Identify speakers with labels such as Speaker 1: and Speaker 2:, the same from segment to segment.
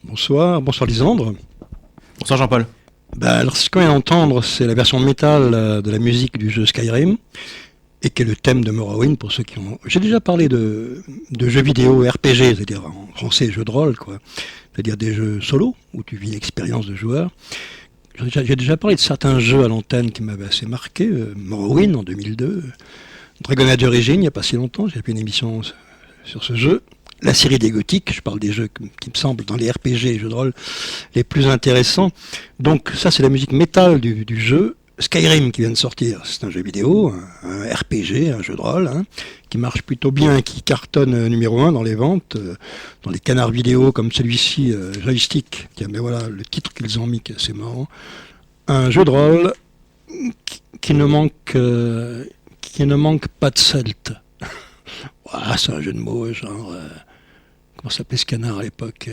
Speaker 1: Bonsoir, bonsoir Lisandre.
Speaker 2: Bonsoir Jean-Paul.
Speaker 1: Alors ce qu'on vient d'entendre, c'est la version métal de la musique du jeu Skyrim, et qui est le thème de Morrowind pour ceux qui ont... J'ai déjà parlé de jeux vidéo RPG, c'est-à-dire en français jeux de rôle, quoi. C'est-à-dire des jeux solo, où tu vis l'expérience de joueur. J'ai déjà parlé de certains jeux à l'antenne qui m'avaient assez marqué, Morrowind en 2002, Dragon Age Origins il n'y a pas si longtemps, j'ai fait une émission sur ce jeu. La série des gothiques, je parle des jeux qui me semblent dans les RPG, les jeux de rôle, les plus intéressants. Donc ça c'est la musique métal du jeu Skyrim qui vient de sortir. C'est un jeu vidéo, un RPG, un jeu de rôle, qui marche plutôt bien, qui cartonne numéro 1 dans les ventes, dans les canards vidéo comme celui-ci, Joystick. Tiens, mais voilà, le titre qu'ils ont mis, c'est marrant. Un jeu de rôle qui ne manque pas de celte. Voilà, c'est un jeu de mots, genre... comment s'appelait ce canard à l'époque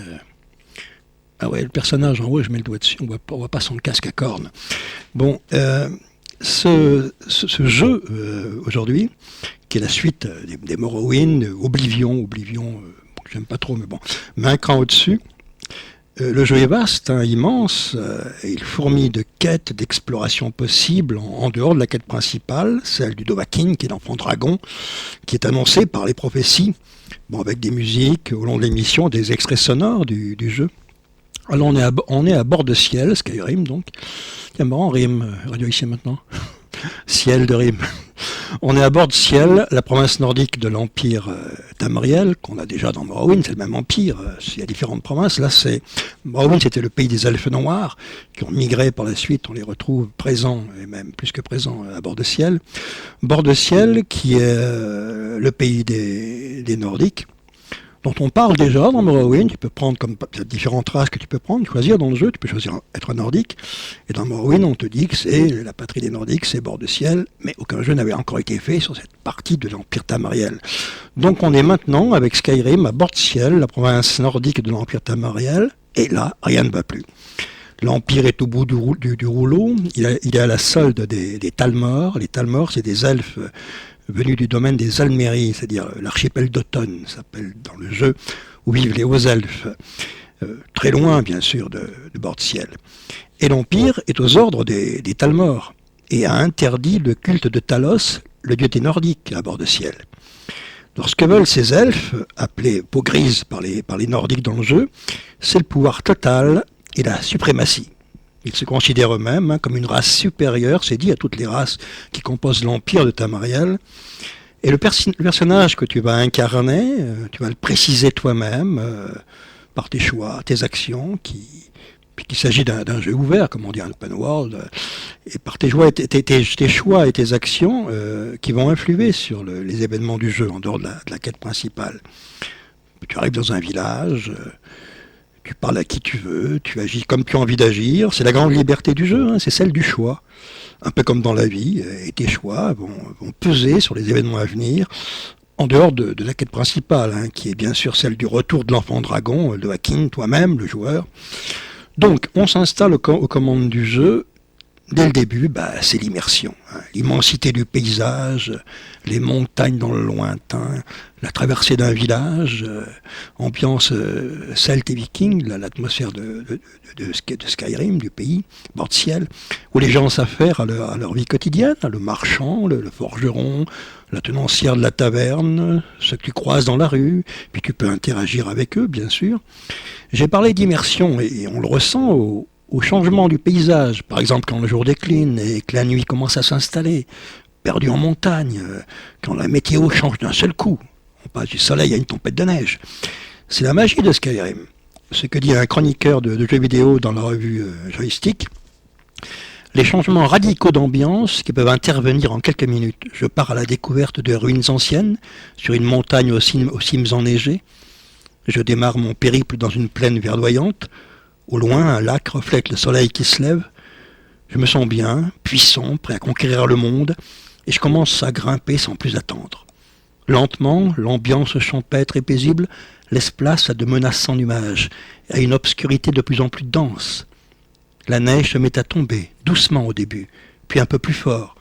Speaker 1: Ah ouais, le personnage, en haut, je mets le doigt dessus, on voit pas son casque à cornes. Bon, ce jeu, aujourd'hui, qui est la suite des Morrowind, Oblivion, j'aime pas trop, mais bon, mais un cran au-dessus, le jeu est vaste, immense, et il fourmille de quêtes, d'explorations possibles en dehors de la quête principale, celle du Dovahkiin, qui est l'enfant dragon, qui est annoncé par les prophéties, bon, avec des musiques au long de l'émission, des extraits sonores du jeu. Alors on est à bord de ciel, Skyrim donc. Tiens, marrant, rime, radio ici maintenant. Ciel de rime. On est à bord de ciel, la province nordique de l'Empire Tamriel, qu'on a déjà dans Morrowind, c'est le même empire, il y a différentes provinces. Là, Morrowind, c'était le pays des elfes noirs, qui ont migré par la suite, on les retrouve présents, et même plus que présents, à bord de ciel. Bord de ciel, qui est le pays des Nordiques, dont on parle déjà dans Morrowind. Tu peux prendre comme il y a différentes races que tu peux prendre, choisir dans le jeu, tu peux choisir être un nordique, et dans Morrowind on te dit que c'est la patrie des nordiques, c'est bord de ciel, mais aucun jeu n'avait encore été fait sur cette partie de l'Empire Tamriel. Donc on est maintenant avec Skyrim à bord de ciel, la province nordique de l'Empire Tamriel, et là rien ne va plus. L'Empire est au bout du rouleau, il est à la solde des Talmor. Les Talmor, c'est des elfes venus du domaine des Alméries, c'est-à-dire l'archipel d'Automne, s'appelle dans le jeu, où vivent les hauts elfes, très loin bien sûr de bord de ciel. Et l'Empire est aux ordres des Talmor, et a interdit le culte de Talos, le dieu des Nordiques, à bord de ciel. Alors ce que veulent ces elfes, appelés peau grise par les Nordiques dans le jeu, c'est le pouvoir total et la suprématie. Ils se considèrent eux-mêmes comme une race supérieure, c'est dit à toutes les races qui composent l'Empire de Tamriel. Et le personnage que tu vas incarner, tu vas le préciser toi-même par tes choix, tes actions, puisqu'il s'agit d'un jeu ouvert, comme on dit, un open world, et par tes choix et tes actions qui vont influer sur les événements du jeu, en dehors de la quête principale. Tu arrives dans un village... tu parles à qui tu veux, tu agis comme tu as envie d'agir. C'est la grande liberté du jeu, c'est celle du choix. Un peu comme dans la vie, et tes choix vont peser sur les événements à venir, en dehors de la quête principale, qui est bien sûr celle du retour de l'enfant dragon, le Dovahkiin, toi-même, le joueur. Donc, on s'installe aux commandes du jeu. Dès le début, c'est l'immersion. L'immensité du paysage, les montagnes dans le lointain, la traversée d'un village, ambiance celte et viking, l'atmosphère de Skyrim, du pays, bord de ciel, où les gens s'affairent à leur vie quotidienne, le marchand, le forgeron, la tenancière de la taverne, ceux que tu croises dans la rue, puis tu peux interagir avec eux, bien sûr. J'ai parlé d'immersion, et on le ressent au changement du paysage, par exemple quand le jour décline et que la nuit commence à s'installer, perdu en montagne, quand la météo change d'un seul coup, on passe du soleil à une tempête de neige. C'est la magie de Skyrim. Ce que dit un chroniqueur de jeux vidéo dans la revue Joystick, les changements radicaux d'ambiance qui peuvent intervenir en quelques minutes. Je pars à la découverte de ruines anciennes, sur une montagne aux cimes enneigées. Je démarre mon périple dans une plaine verdoyante. Au loin, un lac reflète le soleil qui se lève. Je me sens bien, puissant, prêt à conquérir le monde, et je commence à grimper sans plus attendre. Lentement, l'ambiance champêtre et paisible laisse place à de menaçants nuages, et à une obscurité de plus en plus dense. La neige se met à tomber, doucement au début, puis un peu plus fort.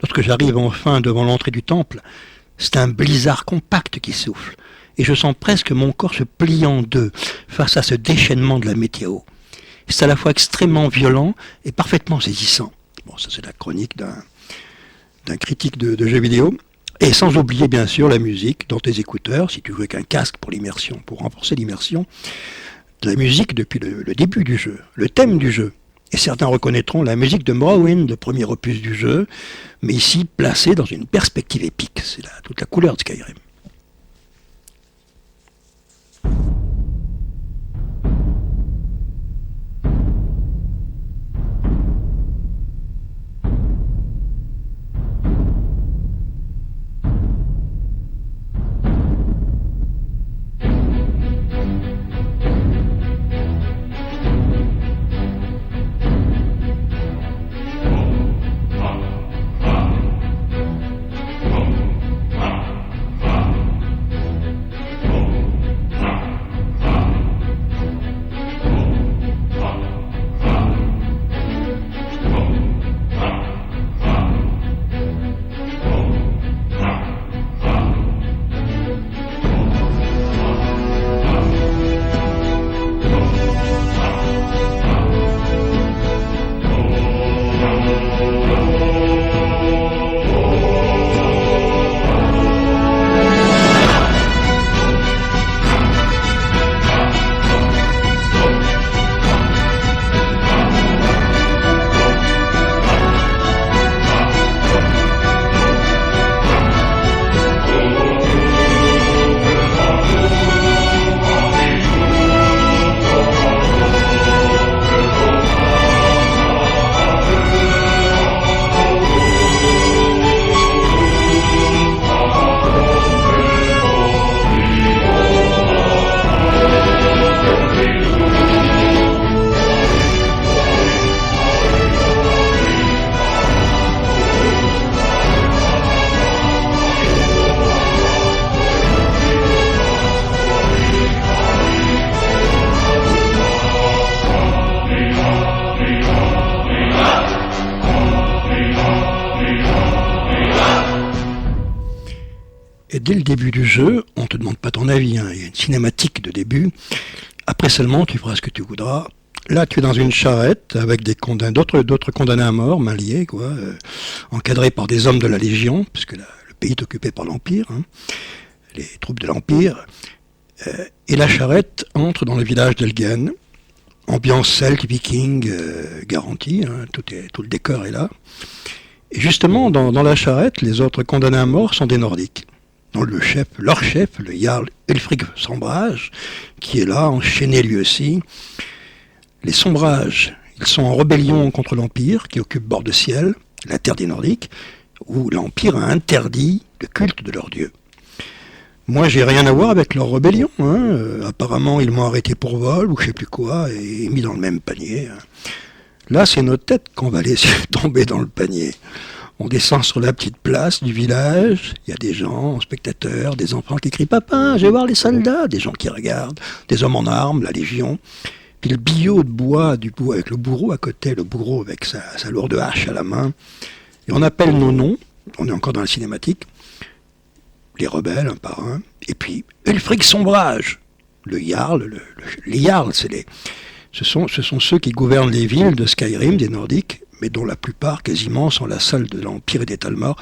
Speaker 1: Lorsque j'arrive enfin devant l'entrée du temple, c'est un blizzard compact qui souffle, et je sens presque mon corps se plier en deux face à ce déchaînement de la météo. C'est à la fois extrêmement violent et parfaitement saisissant. Bon, ça c'est la chronique d'un critique de jeux vidéo. Et sans oublier bien sûr la musique dans tes écouteurs, si tu joues avec un casque pour l'immersion, pour renforcer l'immersion, de la musique depuis le début du jeu, le thème du jeu. Et certains reconnaîtront la musique de Morrowind, le premier opus du jeu, mais ici placée dans une perspective épique. C'est toute la couleur de Skyrim. Et dès le début du jeu, on ne te demande pas ton avis, hein, il y a une cinématique de début. Après seulement, tu feras ce que tu voudras. Là, tu es dans une charrette avec d'autres condamnés à mort, mains liées, encadrés par des hommes de la Légion, puisque le pays est occupé par l'Empire, hein, les troupes de l'Empire. Et la charrette entre dans le village d'Elgen. Ambiance celte, viking, garantie, hein, tout le décor est là. Et justement, dans la charrette, les autres condamnés à mort sont des Nordiques. Dans leur chef, le Jarl Ulfric Sombrage, qui est là, enchaîné lui aussi. Les Sombrages, ils sont en rébellion contre l'Empire, qui occupe bord de ciel, la terre des Nordiques, où l'Empire a interdit le culte de leur dieu. Moi, j'ai rien à voir avec leur rébellion. Hein. Apparemment, ils m'ont arrêté pour vol, ou je sais plus quoi, et mis dans le même panier. Là, c'est notre tête qu'on va laisser tomber dans le panier. On descend sur la petite place du village, il y a des gens, spectateurs, des enfants qui crient « Papa, je vais voir les soldats !» Des gens qui regardent, des hommes en armes, la Légion. Puis le billot de bois, avec le bourreau à côté, le bourreau avec sa lourde hache à la main. Et on appelle nos noms, on est encore dans la cinématique, les rebelles, un par un. Et puis Ulfric Sombrage, le Jarl, les Jarls, ce sont ceux qui gouvernent les villes de Skyrim, des Nordiques, mais dont la plupart, quasiment, sont la salle de l'Empire et des Talmor,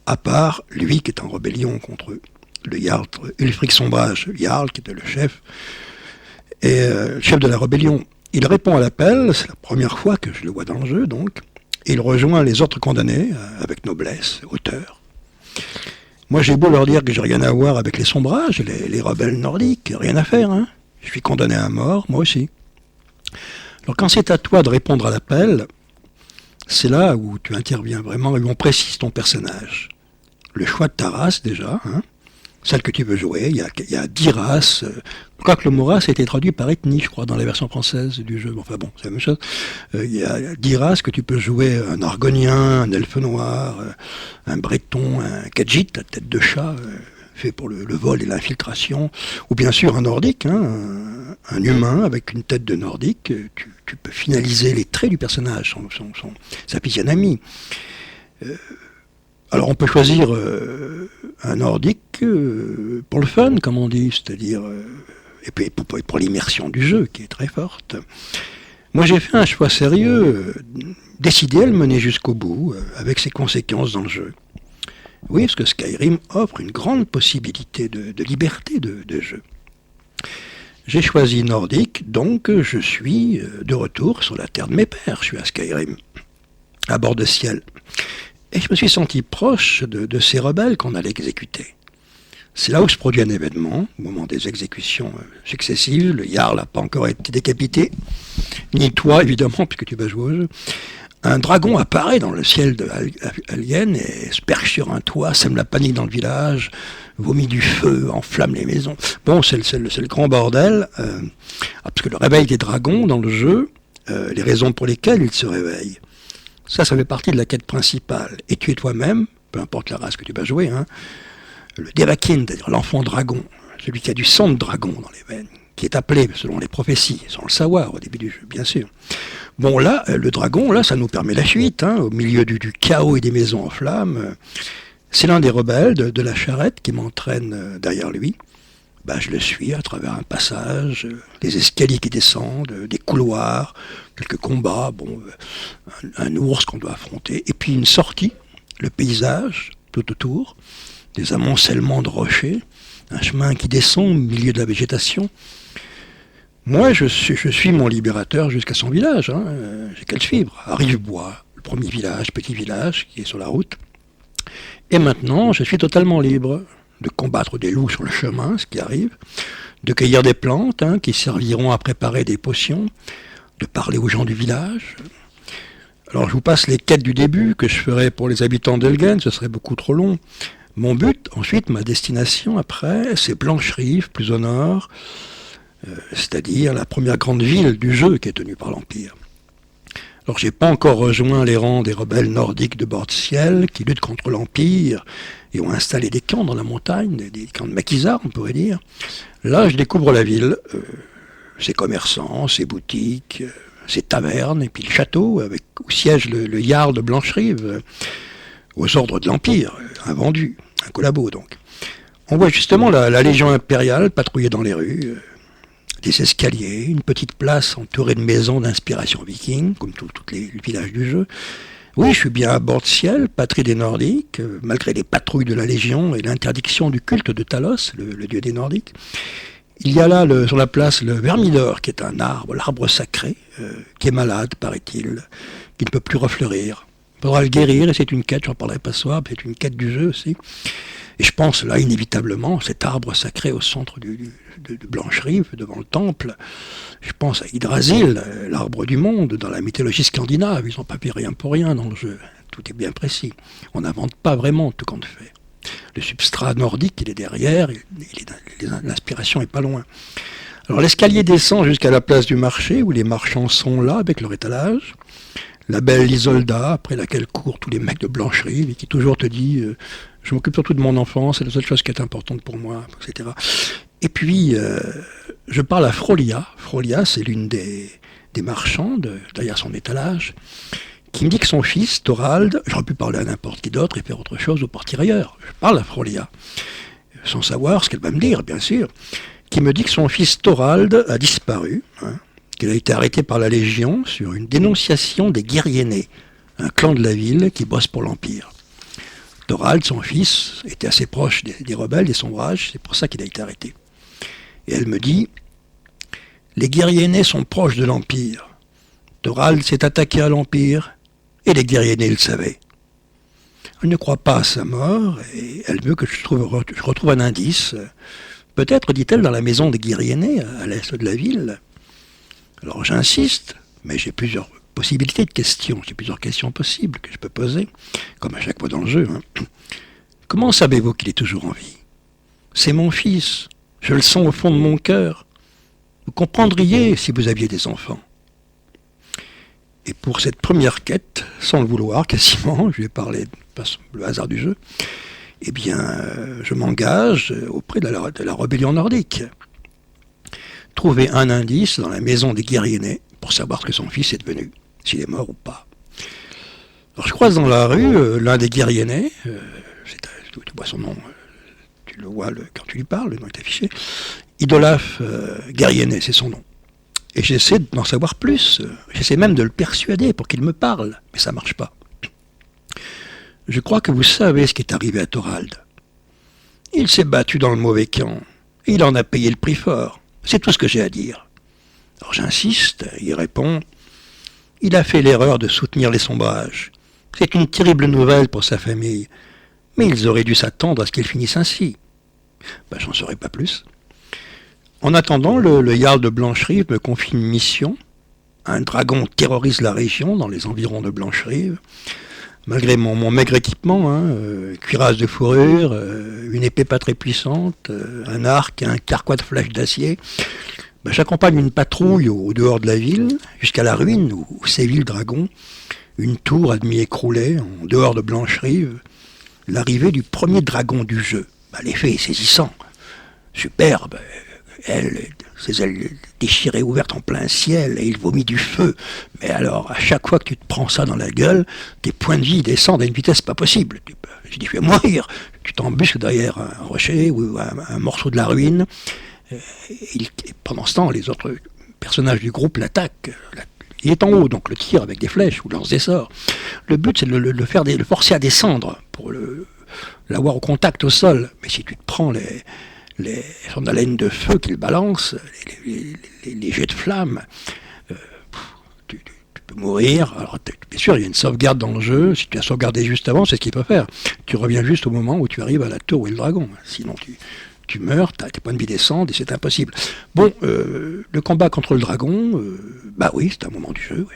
Speaker 1: à part lui qui est en rébellion contre eux. Le Jarl Ulfric Sombrage, Jarl qui était le chef, et chef de la rébellion. Il répond à l'appel, c'est la première fois que je le vois dans le jeu, donc, et il rejoint les autres condamnés, avec noblesse, hauteur. Moi, j'ai beau leur dire que j'ai rien à voir avec les Sombrages, les rebelles nordiques, rien à faire, hein. Je suis condamné à mort, moi aussi. Alors quand c'est à toi de répondre à l'appel, c'est là où tu interviens vraiment et où on précise ton personnage. Le choix de ta race déjà, hein, celle que tu veux jouer, il y a 10 races, quoique le mot race a été traduit par ethnie, je crois, dans la version française du jeu, enfin bon, c'est la même chose. Il y a 10 races que tu peux jouer, un argonien, un elfe noir, un breton, un Khajiit, à tête de chat, fait pour le vol et l'infiltration, ou bien sûr un nordique, hein, un humain avec une tête de nordique. Tu peux finaliser les traits du personnage, sa physionomie. Alors on peut choisir un nordique pour le fun, comme on dit, c'est-à-dire et puis pour l'immersion du jeu qui est très forte. Moi j'ai fait un choix sérieux, décidé à le mener jusqu'au bout, avec ses conséquences dans le jeu. Oui, parce que Skyrim offre une grande possibilité de liberté de jeu. J'ai choisi nordique, donc je suis de retour sur la terre de mes pères, je suis à Skyrim, à bord de ciel. Et je me suis senti proche de ces rebelles qu'on allait exécuter. C'est là où se produit un événement, au moment des exécutions successives. Le Jarl n'a pas encore été décapité, ni toi évidemment, puisque tu vas jouer au jeu. Un dragon apparaît dans le ciel de Alien et se perche sur un toit, sème la panique dans le village, vomit du feu, enflamme les maisons. Bon, c'est le grand bordel, parce que le réveil des dragons dans le jeu, les raisons pour lesquelles ils se réveillent, ça fait partie de la quête principale. Et tu es toi-même, peu importe la race que tu vas jouer, hein, le Devakin, c'est-à-dire l'enfant dragon, celui qui a du sang de dragon dans les veines, qui est appelé, selon les prophéties, sans le savoir au début du jeu, bien sûr. Bon, là, le dragon, là, ça nous permet la fuite, hein, au milieu du chaos et des maisons en flammes. C'est l'un des rebelles de la charrette qui m'entraîne derrière lui. Ben, je le suis à travers un passage, des escaliers qui descendent, des couloirs, quelques combats, bon, un ours qu'on doit affronter, et puis une sortie, le paysage tout autour, des amoncellements de rochers, un chemin qui descend au milieu de la végétation. Moi, je suis mon libérateur jusqu'à son village, hein. J'ai qu'à le suivre, à Rivebois, le premier village, petit village qui est sur la route. Et maintenant, je suis totalement libre de combattre des loups sur le chemin, ce qui arrive, de cueillir des plantes hein, qui serviront à préparer des potions, de parler aux gens du village. Alors je vous passe les quêtes du début que je ferai pour les habitants d'Elgen, ce serait beaucoup trop long. Mon but, ensuite, ma destination après, c'est Blancherive, plus au nord, c'est-à-dire la première grande ville du jeu qui est tenue par l'Empire. Alors j'ai pas encore rejoint les rangs des rebelles nordiques de bord de ciel qui luttent contre l'Empire et ont installé des camps dans la montagne, des camps de maquisards on pourrait dire. Là je découvre la ville, ses commerçants, ses boutiques, ses tavernes et puis le château où siège le Jarl de Blancherive, aux ordres de l'Empire, un vendu, un collabo donc. On voit justement la Légion impériale patrouiller dans les rues, des escaliers, une petite place entourée de maisons d'inspiration viking, comme tous les villages du jeu. Oui, je suis bien à bord de ciel, patrie des Nordiques, malgré les patrouilles de la Légion et l'interdiction du culte de Talos, le dieu des Nordiques. Il y a là sur la place le Vermidor, qui est un arbre, l'arbre sacré, qui est malade, paraît-il, qui ne peut plus refleurir. Il faudra le guérir, et c'est une quête, j'en parlerai pas ce soir, c'est une quête du jeu aussi. Et je pense là, inévitablement, cet arbre sacré au centre de Blancherive, devant le temple, je pense à Yggdrasil, l'arbre du monde, dans la mythologie scandinave. Ils n'ont pas fait rien pour rien dans le jeu. Tout est bien précis. On n'invente pas vraiment tout compte fait. Le substrat nordique, il est derrière, l'inspiration est pas loin. Alors l'escalier descend jusqu'à la place du marché, où les marchands sont là, avec leur étalage. La belle Isolda, après laquelle courent tous les mecs de Blancherive, et qui toujours te dit je m'occupe surtout de mon enfance, c'est la seule chose qui est importante pour moi, etc. Et puis, je parle à Frolia. Frolia, c'est l'une des marchands, derrière son étalage, qui me dit que son fils, Thorald, j'aurais pu parler à n'importe qui d'autre et faire autre chose ou partir ailleurs. Je parle à Frolia, sans savoir ce qu'elle va me dire, bien sûr, qui me dit que son fils Thorald a disparu, hein, qu'il a été arrêté par la Légion sur une dénonciation des Guerrienais, un clan de la ville qui bosse pour l'Empire. Thorald, son fils, était assez proche des rebelles, des sombrages, c'est pour ça qu'il a été arrêté. Et elle me dit, les Guerrienais sont proches de l'Empire. Thorald s'est attaqué à l'Empire, et les Guerrienais le savaient. Elle ne croit pas à sa mort, et elle veut que je retrouve un indice. Peut-être, dit-elle, dans la maison des Guerrienais, à l'est de la ville. Alors j'insiste, mais j'ai plusieurs possibilités de questions, j'ai plusieurs questions possibles que je peux poser, comme à chaque fois dans le jeu. Hein. Comment savez-vous qu'il est toujours en vie? C'est mon fils, je le sens au fond de mon cœur. Vous comprendriez si vous aviez des enfants. Et pour cette première quête, sans le vouloir quasiment, je vais parler le hasard du jeu, eh bien je m'engage auprès de la rébellion nordique. Trouver un indice dans la maison des Guerrienais pour savoir ce que son fils est devenu, s'il est mort ou pas. Alors je croise dans la rue l'un des guerriers, tu vois son nom, tu le vois quand tu lui parles, le nom est affiché. Idolaf Guerrier, c'est son nom. Et j'essaie d'en savoir plus, j'essaie même de le persuader pour qu'il me parle, mais ça marche pas. Je crois que vous savez ce qui est arrivé à Thorald. Il s'est battu dans le mauvais camp, et il en a payé le prix fort. C'est tout ce que j'ai à dire. Alors j'insiste, il répond, il a fait l'erreur de soutenir les sombrages. C'est une terrible nouvelle pour sa famille, mais ils auraient dû s'attendre à ce qu'il finisse ainsi. J'en saurais pas plus. En attendant, le Jarl de Blancherive me confie une mission. Un dragon terrorise la région, dans les environs de Blancherive. Malgré mon maigre équipement, cuirasse de fourrure, une épée pas très puissante, un arc et un carquois de flèches d'acier, j'accompagne une patrouille au dehors de la ville, jusqu'à la ruine où sévit le dragon, une tour à demi écroulée, en dehors de Blancherive, l'arrivée du premier dragon du jeu. L'effet est saisissant, superbe. Ses ailes déchirées ouvertes en plein ciel, et il vomit du feu. Mais alors, à chaque fois que tu te prends ça dans la gueule, tes points de vie descendent à une vitesse pas possible. Je dis, tu vas mourir. Tu t'embusques derrière un rocher ou un morceau de la ruine. Et pendant ce temps, les autres personnages du groupe l'attaquent. Il est en haut, donc le tir avec des flèches ou lance des sorts. Le but, c'est de le forcer à descendre pour l'avoir au contact au sol. Mais si tu te prends son haleine de feu qu'il balance, les jets de flammes, tu peux mourir. Alors, bien sûr, il y a une sauvegarde dans le jeu. Si tu as sauvegardé juste avant, c'est ce qu'il peut faire. Tu reviens juste au moment où tu arrives à la tour où est le dragon. Sinon, tu meurs, tes points de vie descendent et c'est impossible. Bon, le combat contre le dragon, oui, c'est un moment du jeu, oui.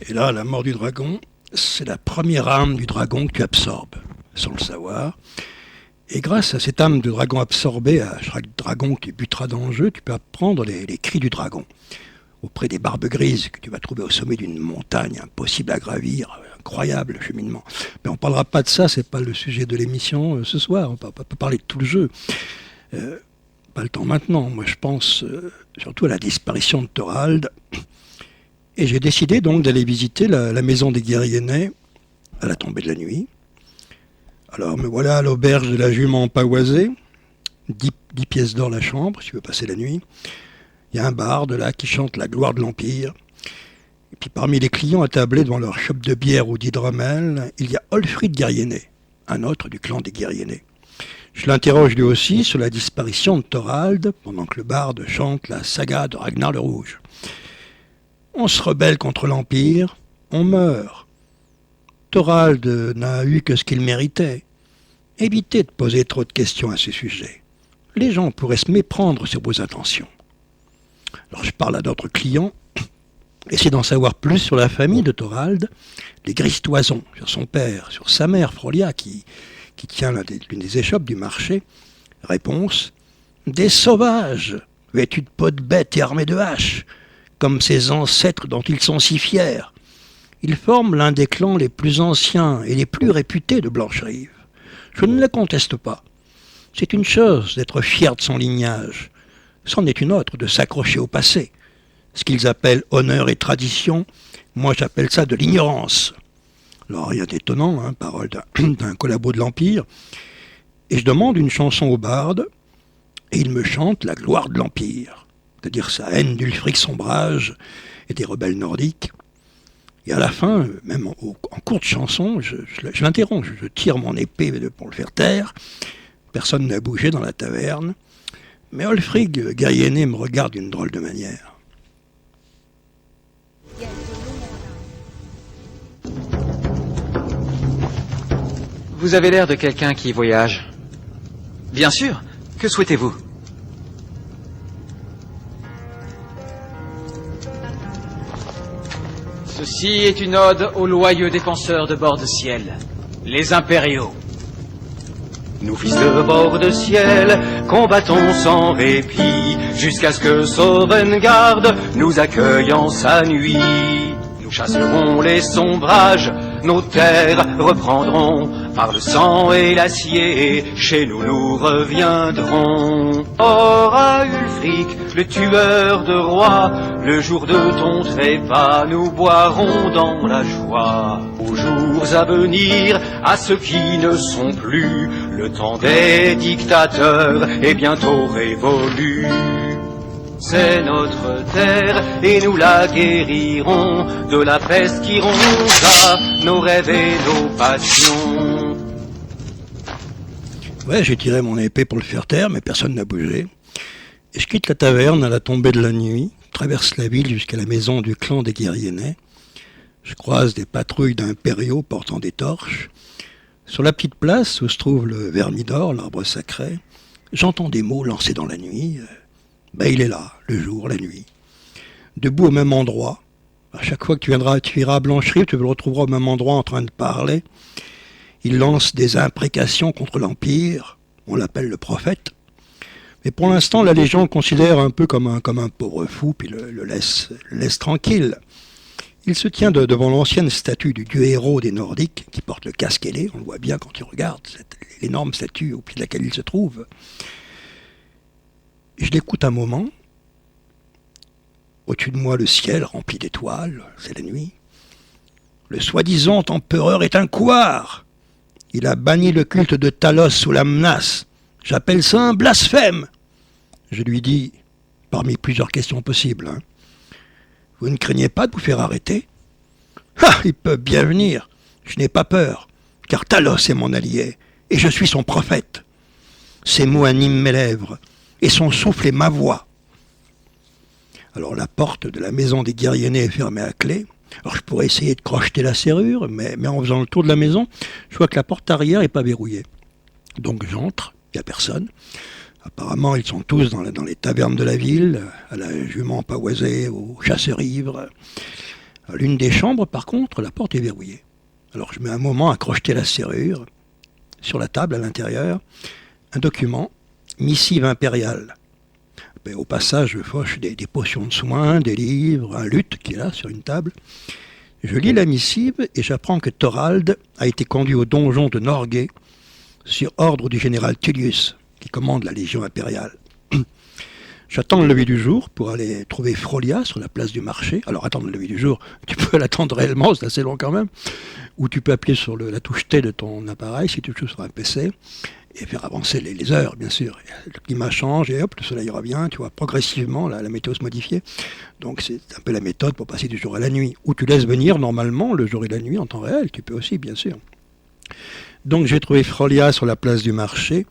Speaker 1: Et là, la mort du dragon, c'est la première âme du dragon que tu absorbes, sans le savoir. Et grâce à cette âme de dragon absorbée, à chaque dragon que tu buteras dans le jeu, tu peux apprendre les cris du dragon. Auprès des barbes grises que tu vas trouver au sommet d'une montagne impossible à gravir, incroyable cheminement. Mais on ne parlera pas de ça, c'est pas le sujet de l'émission ce soir, on peut parler de tout le jeu. Pas le temps maintenant, moi je pense surtout à la disparition de Thorald. Et j'ai décidé donc d'aller visiter la maison des guerriers nés à la tombée de la nuit. Alors me voilà à l'auberge de la jument pavoisée, 10 pièces d'or la chambre, si tu veux passer la nuit. Il y a un barde là qui chante la gloire de l'Empire. Et puis parmi les clients attablés devant leur chope de bière ou d'hydromel, il y a Olfrid Guerrier-né, un autre du clan des Guerrienais. Je l'interroge lui aussi sur la disparition de Thorald, pendant que le barde chante la saga de Ragnar le Rouge. On se rebelle contre l'Empire, on meurt. Thorald n'a eu que ce qu'il méritait. Évitez de poser trop de questions à ce sujet. Les gens pourraient se méprendre sur vos intentions. Alors je parle à d'autres clients, essayer d'en savoir plus sur la famille de Thorald, les Gristoisons, sur son père, sur sa mère Frolia, qui tient l'une des échoppes du marché. Réponse: des sauvages, vêtus de peaux de bêtes et armés de haches, comme ces ancêtres dont ils sont si fiers. Ils forment l'un des clans les plus anciens et les plus réputés de Blancherive. Je ne le conteste pas. C'est une chose d'être fier de son lignage. C'en est une autre de s'accrocher au passé. Ce qu'ils appellent honneur et tradition, moi j'appelle ça de l'ignorance. Alors rien d'étonnant, hein, parole d'un collabo de l'Empire. Et je demande une chanson au barde, et il me chante la gloire de l'Empire, c'est-à-dire sa haine d'Ulfric Sombrage et des rebelles nordiques. Et à la fin, même en courte chanson, je l'interromps, je tire mon épée pour le faire taire. Personne n'a bougé dans la taverne, mais Ulfric Guerrier me regarde d'une drôle de manière.
Speaker 2: Vous avez l'air de quelqu'un qui voyage. Bien sûr. Que souhaitez-vous? Ceci est une ode aux loyaux défenseurs de Bord-de-Ciel, les impériaux.
Speaker 3: Nous fils de Bord-de-Ciel, combattons sans répit, jusqu'à ce que Sovngarde nous accueille en sa nuit. Nous chasserons les sombrages, nos terres reprendront, par le sang et l'acier, chez nous reviendrons. Or à Ulfric, le tueur de rois, le jour de ton trépas, nous boirons dans la joie. Aux jours à venir, à ceux qui ne sont plus, le temps des dictateurs est bientôt révolu. C'est notre terre et nous la guérirons de la peste qui rongea nos rêves et nos passions.
Speaker 1: Ouais, j'ai tiré mon épée pour le faire taire, mais personne n'a bougé. Et je quitte la taverne à la tombée de la nuit, traverse la ville jusqu'à la maison du clan des Guerrienais. Je croise des patrouilles d'impériaux portant des torches. Sur la petite place où se trouve le Vermidor, l'arbre sacré, j'entends des mots lancés dans la nuit. Il est là, le jour, la nuit. Debout au même endroit. À chaque fois que tu iras à Blancherive, tu le retrouveras au même endroit en train de parler. Il lance des imprécations contre l'Empire. On l'appelle le prophète. Mais pour l'instant, la Légion le considère un peu comme un pauvre fou, puis le laisse tranquille. Il se tient devant l'ancienne statue du dieu héros des Nordiques, qui porte le casque ailé. On le voit bien quand tu regardes, l'énorme statue au pied de laquelle il se trouve. Je l'écoute un moment. Au-dessus de moi, le ciel rempli d'étoiles, c'est la nuit. Le soi-disant empereur est un couard. Il a banni le culte de Talos sous la menace. J'appelle ça un blasphème. Je lui dis, parmi plusieurs questions possibles, hein, vous ne craignez pas de vous faire arrêter? Ah, il peut bien venir. Je n'ai pas peur, car Talos est mon allié, et je suis son prophète. Ses mots animent mes lèvres, et son souffle est ma voix. Alors la porte de la maison des Guerrienais est fermée à clé. Alors je pourrais essayer de crocheter la serrure, mais en faisant le tour de la maison, je vois que la porte arrière n'est pas verrouillée. Donc j'entre, il n'y a personne. Apparemment, ils sont tous dans les tavernes de la ville, à la jument pavoisée, aux chasseurs ivres. À l'une des chambres, par contre, la porte est verrouillée. Alors je mets un moment à crocheter la serrure. Sur la table, à l'intérieur, un document, missive impériale. Au passage, je fauche des potions de soins, des livres, un luth qui est là sur une table. Je lis la missive et j'apprends que Thorald a été conduit au donjon de Norgay sur ordre du général Tullius, qui commande la Légion impériale. J'attends le lever du jour pour aller trouver Frolia sur la place du marché. Alors attendre le lever du jour, tu peux l'attendre réellement, c'est assez long quand même. Ou tu peux appuyer sur la touche T de ton appareil si tu joues sur un PC. Et faire avancer les heures, bien sûr. Le climat change et hop, le soleil revient, tu vois, progressivement, la météo se modifie. Donc c'est un peu la méthode pour passer du jour à la nuit. Ou tu laisses venir normalement le jour et la nuit en temps réel, tu peux aussi, bien sûr. Donc j'ai trouvé Frolia sur la place du marché.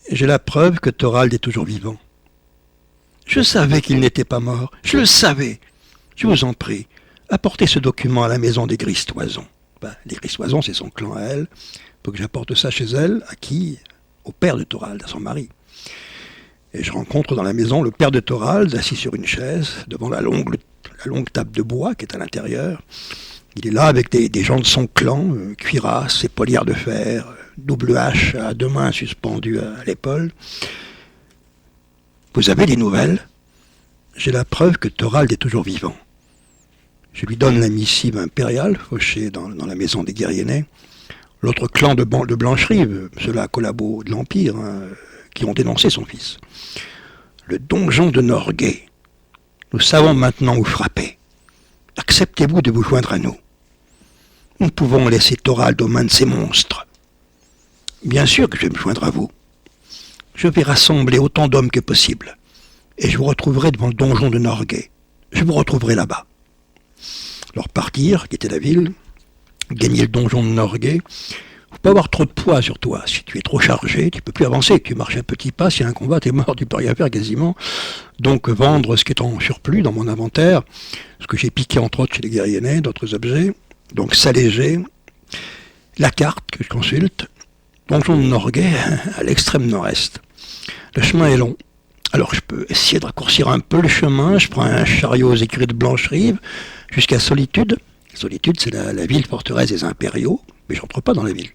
Speaker 1: Et j'ai la preuve que Thorald est toujours vivant. Je savais qu'il n'était pas mort. Je le savais. Je vous en prie, apportez ce document à la maison des Gristoisons. Les Gristoisons, c'est son clan à elle. Faut que j'apporte ça chez elle. À qui? Au père de Thorald, à son mari. Et je rencontre dans la maison le père de Thorald, assis sur une chaise, devant la longue table de bois qui est à l'intérieur. Il est là avec des gens de son clan, cuirasses et poignards de fer, double hache à 2 mains suspendues à l'épaule. Vous avez des nouvelles? J'ai la preuve que Thorald est toujours vivant. Je lui donne la missive impériale, fauchée dans la maison des Guerriers. L'autre clan de Blancherive, ceux-là collabos de l'Empire, qui ont dénoncé son fils. Le donjon de Norgay. Nous savons maintenant où frapper. Acceptez-vous de vous joindre à nous? Nous pouvons laisser Thorald aux mains de ces monstres. Bien sûr que je vais me joindre à vous. Je vais rassembler autant d'hommes que possible. Et je vous retrouverai devant le donjon de Norgay. Je vous retrouverai là-bas. Alors partir, quitter la ville, gagner le donjon de Norgay. Faut pas avoir trop de poids sur toi. Si tu es trop chargé, tu peux plus avancer. Tu marches un petit pas, s'il y a un combat, t'es mort, tu peux rien faire quasiment. Donc vendre ce qui est en surplus dans mon inventaire, ce que j'ai piqué entre autres chez les Guerriers, d'autres objets. Donc s'alléger. La carte que je consulte. Donjon de Norgay, à l'extrême nord-est. Le chemin est long. Alors je peux essayer de raccourcir un peu le chemin. Je prends un chariot aux écuries de Blancherive jusqu'à Solitude. Solitude, c'est la ville forteresse des impériaux. Mais je rentre pas dans la ville.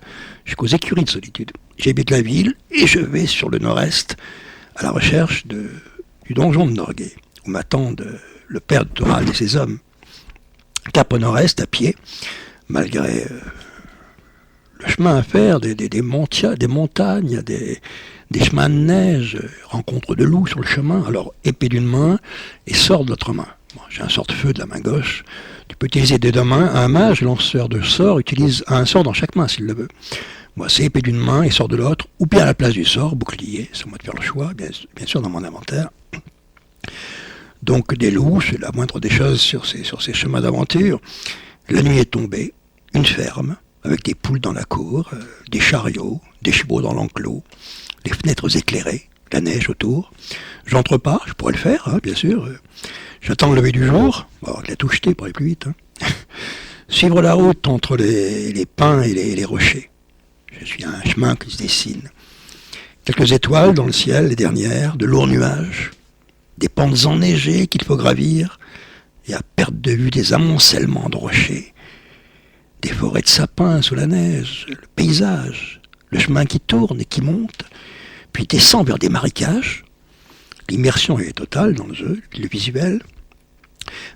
Speaker 1: Jusqu'aux écuries de Solitude. J'habite la ville et je vais sur le nord-est à la recherche du donjon de Norgay, où m'attendent le père de Thorald et ses hommes. Cap au nord-est, à pied, malgré le chemin à faire, des montagnes, des chemins de neige, rencontre de loups sur le chemin, alors épée d'une main et sort de l'autre main. Bon, j'ai un sort-feu de la main gauche. Tu peux utiliser des 2 mains. Un mage, lanceur de sort, utilise un sort dans chaque main s'il le veut. Moi, c'est épée d'une main et sort de l'autre, ou bien à la place du sort, bouclier. C'est à moi de faire le choix, bien sûr, dans mon inventaire. Donc, des loups, c'est la moindre des choses sur ces chemins d'aventure. La nuit est tombée, une ferme, avec des poules dans la cour, des chariots, des chevaux dans l'enclos, les fenêtres éclairées, la neige autour. J'entre pas, je pourrais le faire, bien sûr. J'attends le lever du jour, bon, avec la touche T pour aller plus vite. Suivre la route entre les pins et les rochers. Je suis à un chemin qui se dessine. Quelques étoiles dans le ciel, les dernières, de lourds nuages, des pentes enneigées qu'il faut gravir, et à perte de vue des amoncellements de rochers, des forêts de sapins sous la neige, le paysage, le chemin qui tourne et qui monte, puis descend vers des marécages. L'immersion est totale dans le jeu, le visuel.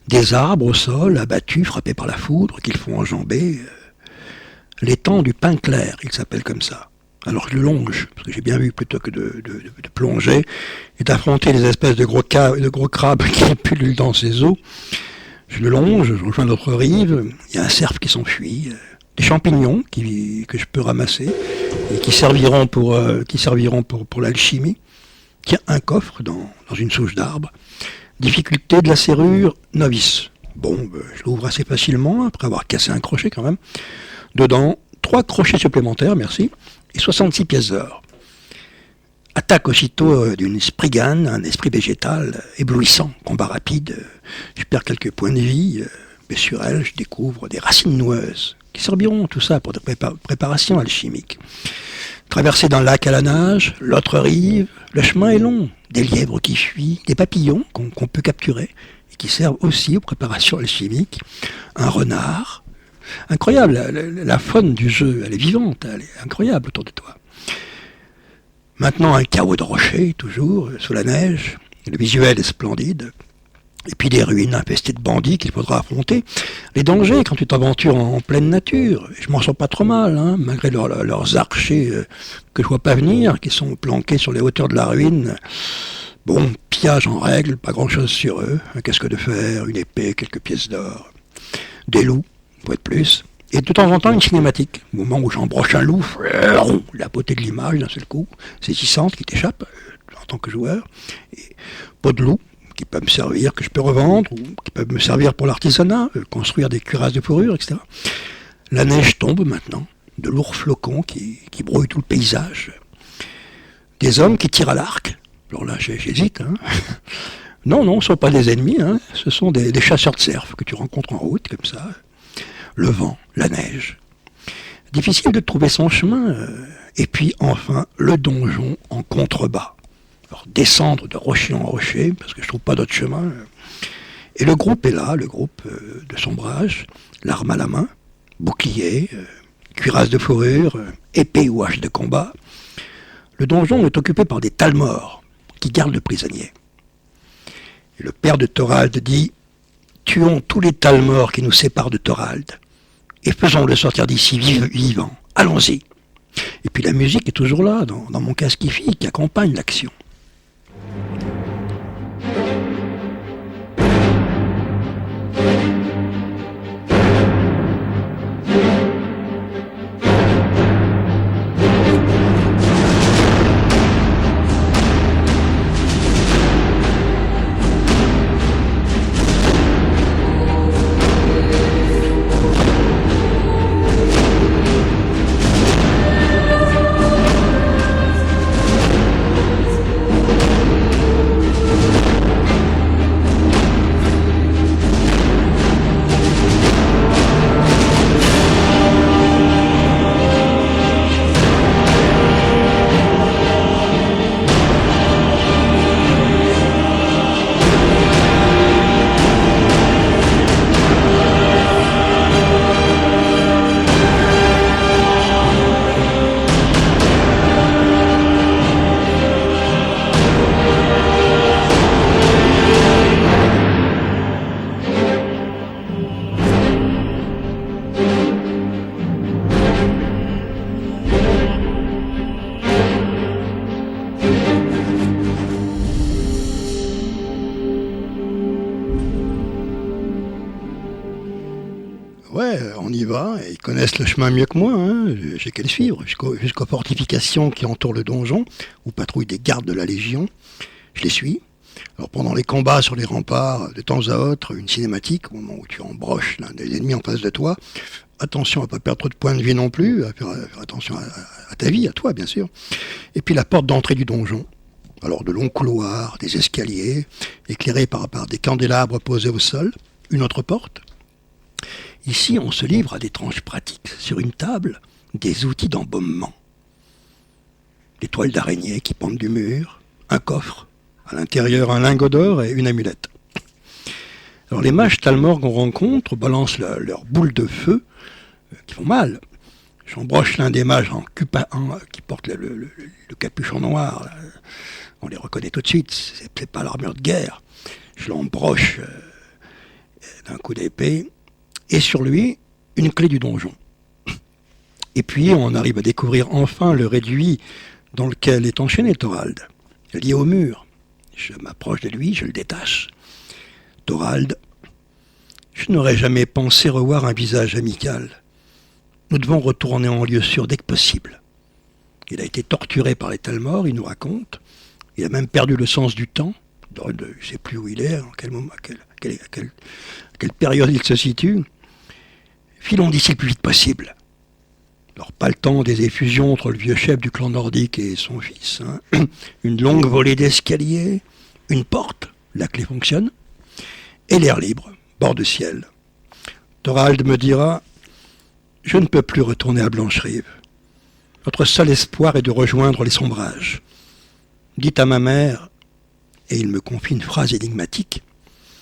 Speaker 1: Des arbres au sol, abattus, frappés par la foudre, qu'il faut enjamber. L'étang du Pin Clair, il s'appelle comme ça. Alors je le longe, parce que j'ai bien vu, plutôt que de plonger, et d'affronter des espèces de gros crabes qui pullulent dans ses eaux. Je le longe, je rejoins l'autre rive, il y a un cerf qui s'enfuit, des champignons que je peux ramasser, et qui serviront pour l'alchimie. Tiens, un coffre dans une souche d'arbre. Difficulté de la serrure, novice. Bon, je l'ouvre assez facilement, après avoir cassé un crochet quand même. Dedans, 3 crochets supplémentaires, merci, et 66 pièces d'or. Attaque aussitôt d'une sprigane, un esprit végétal éblouissant, combat rapide. Je perds quelques points de vie, mais sur elle, je découvre des racines noueuses, qui serviront tout ça pour des préparations alchimiques. Traverser d'un lac à la nage, l'autre rive, le chemin est long, des lièvres qui fuient, des papillons qu'on peut capturer et qui servent aussi aux préparations alchimiques, un renard. Incroyable, la faune du jeu, elle est vivante, elle est incroyable autour de toi. Maintenant un chaos de rochers, toujours, sous la neige, le visuel est splendide. Et puis des ruines infestées de bandits qu'il faudra affronter. Les dangers quand tu t'aventures en pleine nature. Je m'en sors pas trop mal, malgré leurs archers que je vois pas venir, qui sont planqués sur les hauteurs de la ruine. Bon, pillage en règle, pas grand chose sur eux. Un casque de fer, une épée, quelques pièces d'or. Des loups, pour être plus. Et de temps en temps une cinématique. Au moment où j'embroche un loup, la beauté de l'image d'un seul coup, saisissante, qui t'échappe en tant que joueur. Et peau de loup, qui peuvent me servir, que je peux revendre, ou qui peuvent me servir pour l'artisanat, construire des cuirasses de fourrure, etc. La neige tombe maintenant. de lourds flocons qui brouillent tout le paysage, des hommes qui tirent à l'arc. Alors là, j'hésite. Hein. Non, ce ne sont pas des ennemis, hein. Ce sont des chasseurs de cerfs que tu rencontres en route, comme ça. Le vent, la neige. Difficile de trouver son chemin. Et puis enfin, le donjon en contrebas. Alors descendre de rocher en rocher, parce que je ne trouve pas d'autre chemin. Et le groupe est là, le groupe de sombrage, l'arme à la main, bouclier, cuirasse de fourrure, épée ou hache de combat. Le donjon est occupé par des talmors qui gardent le prisonnier. Et le père de Thorald dit « Tuons tous les talmors qui nous séparent de Thorald et faisons-le sortir d'ici vivant. Allons-y !» Et puis la musique est toujours là, dans mon casque hi-fi, qui accompagne l'action. Ouais, on y va, et ils connaissent le chemin mieux que moi, hein. J'ai qu'à les suivre, jusqu'aux fortifications qui entourent le donjon, où patrouillent des gardes de la Légion. Je les suis. Alors pendant les combats sur les remparts, de temps à autre, une cinématique, au moment où tu embroches l'un des ennemis en face de toi. Attention à ne pas perdre trop de points de vie non plus, à faire attention à ta vie, à toi bien sûr. Et puis la porte d'entrée du donjon. Alors de longs couloirs, des escaliers, éclairés par des candélabres posés au sol. Une autre porte. Ici, on se livre à d'étranges pratiques. Sur une table, des outils d'embaumement. Des toiles d'araignée qui pendent du mur, un coffre, à l'intérieur un lingot d'or et une amulette. Alors les mages talmors qu'on rencontre balancent leurs boules de feu qui font mal. J'embroche l'un des mages qui porte le capuchon noir. Là. On les reconnaît tout de suite, c'est pas l'armure de guerre. Je l'embroche d'un coup d'épée. Et sur lui, une clé du donjon. Et puis, on arrive à découvrir enfin le réduit dans lequel est enchaîné Thorald, lié au mur. Je m'approche de lui, je le détache. Thorald, je n'aurais jamais pensé revoir un visage amical. Nous devons retourner en lieu sûr dès que possible. Il a été torturé par les talmors, il nous raconte. Il a même perdu le sens du temps. Je ne sais plus où il est, en quel moment, à quelle période il se situe. Filons d'ici le plus vite possible. Alors, pas le temps des effusions entre le vieux chef du clan nordique et son fils. Hein. Une longue volée d'escalier, une porte, la clé fonctionne, et l'air libre, bord de ciel. Thorald me dira « Je ne peux plus retourner à Blancherive. Notre seul espoir est de rejoindre les sombrages. Dites à ma mère, et il me confie une phrase énigmatique,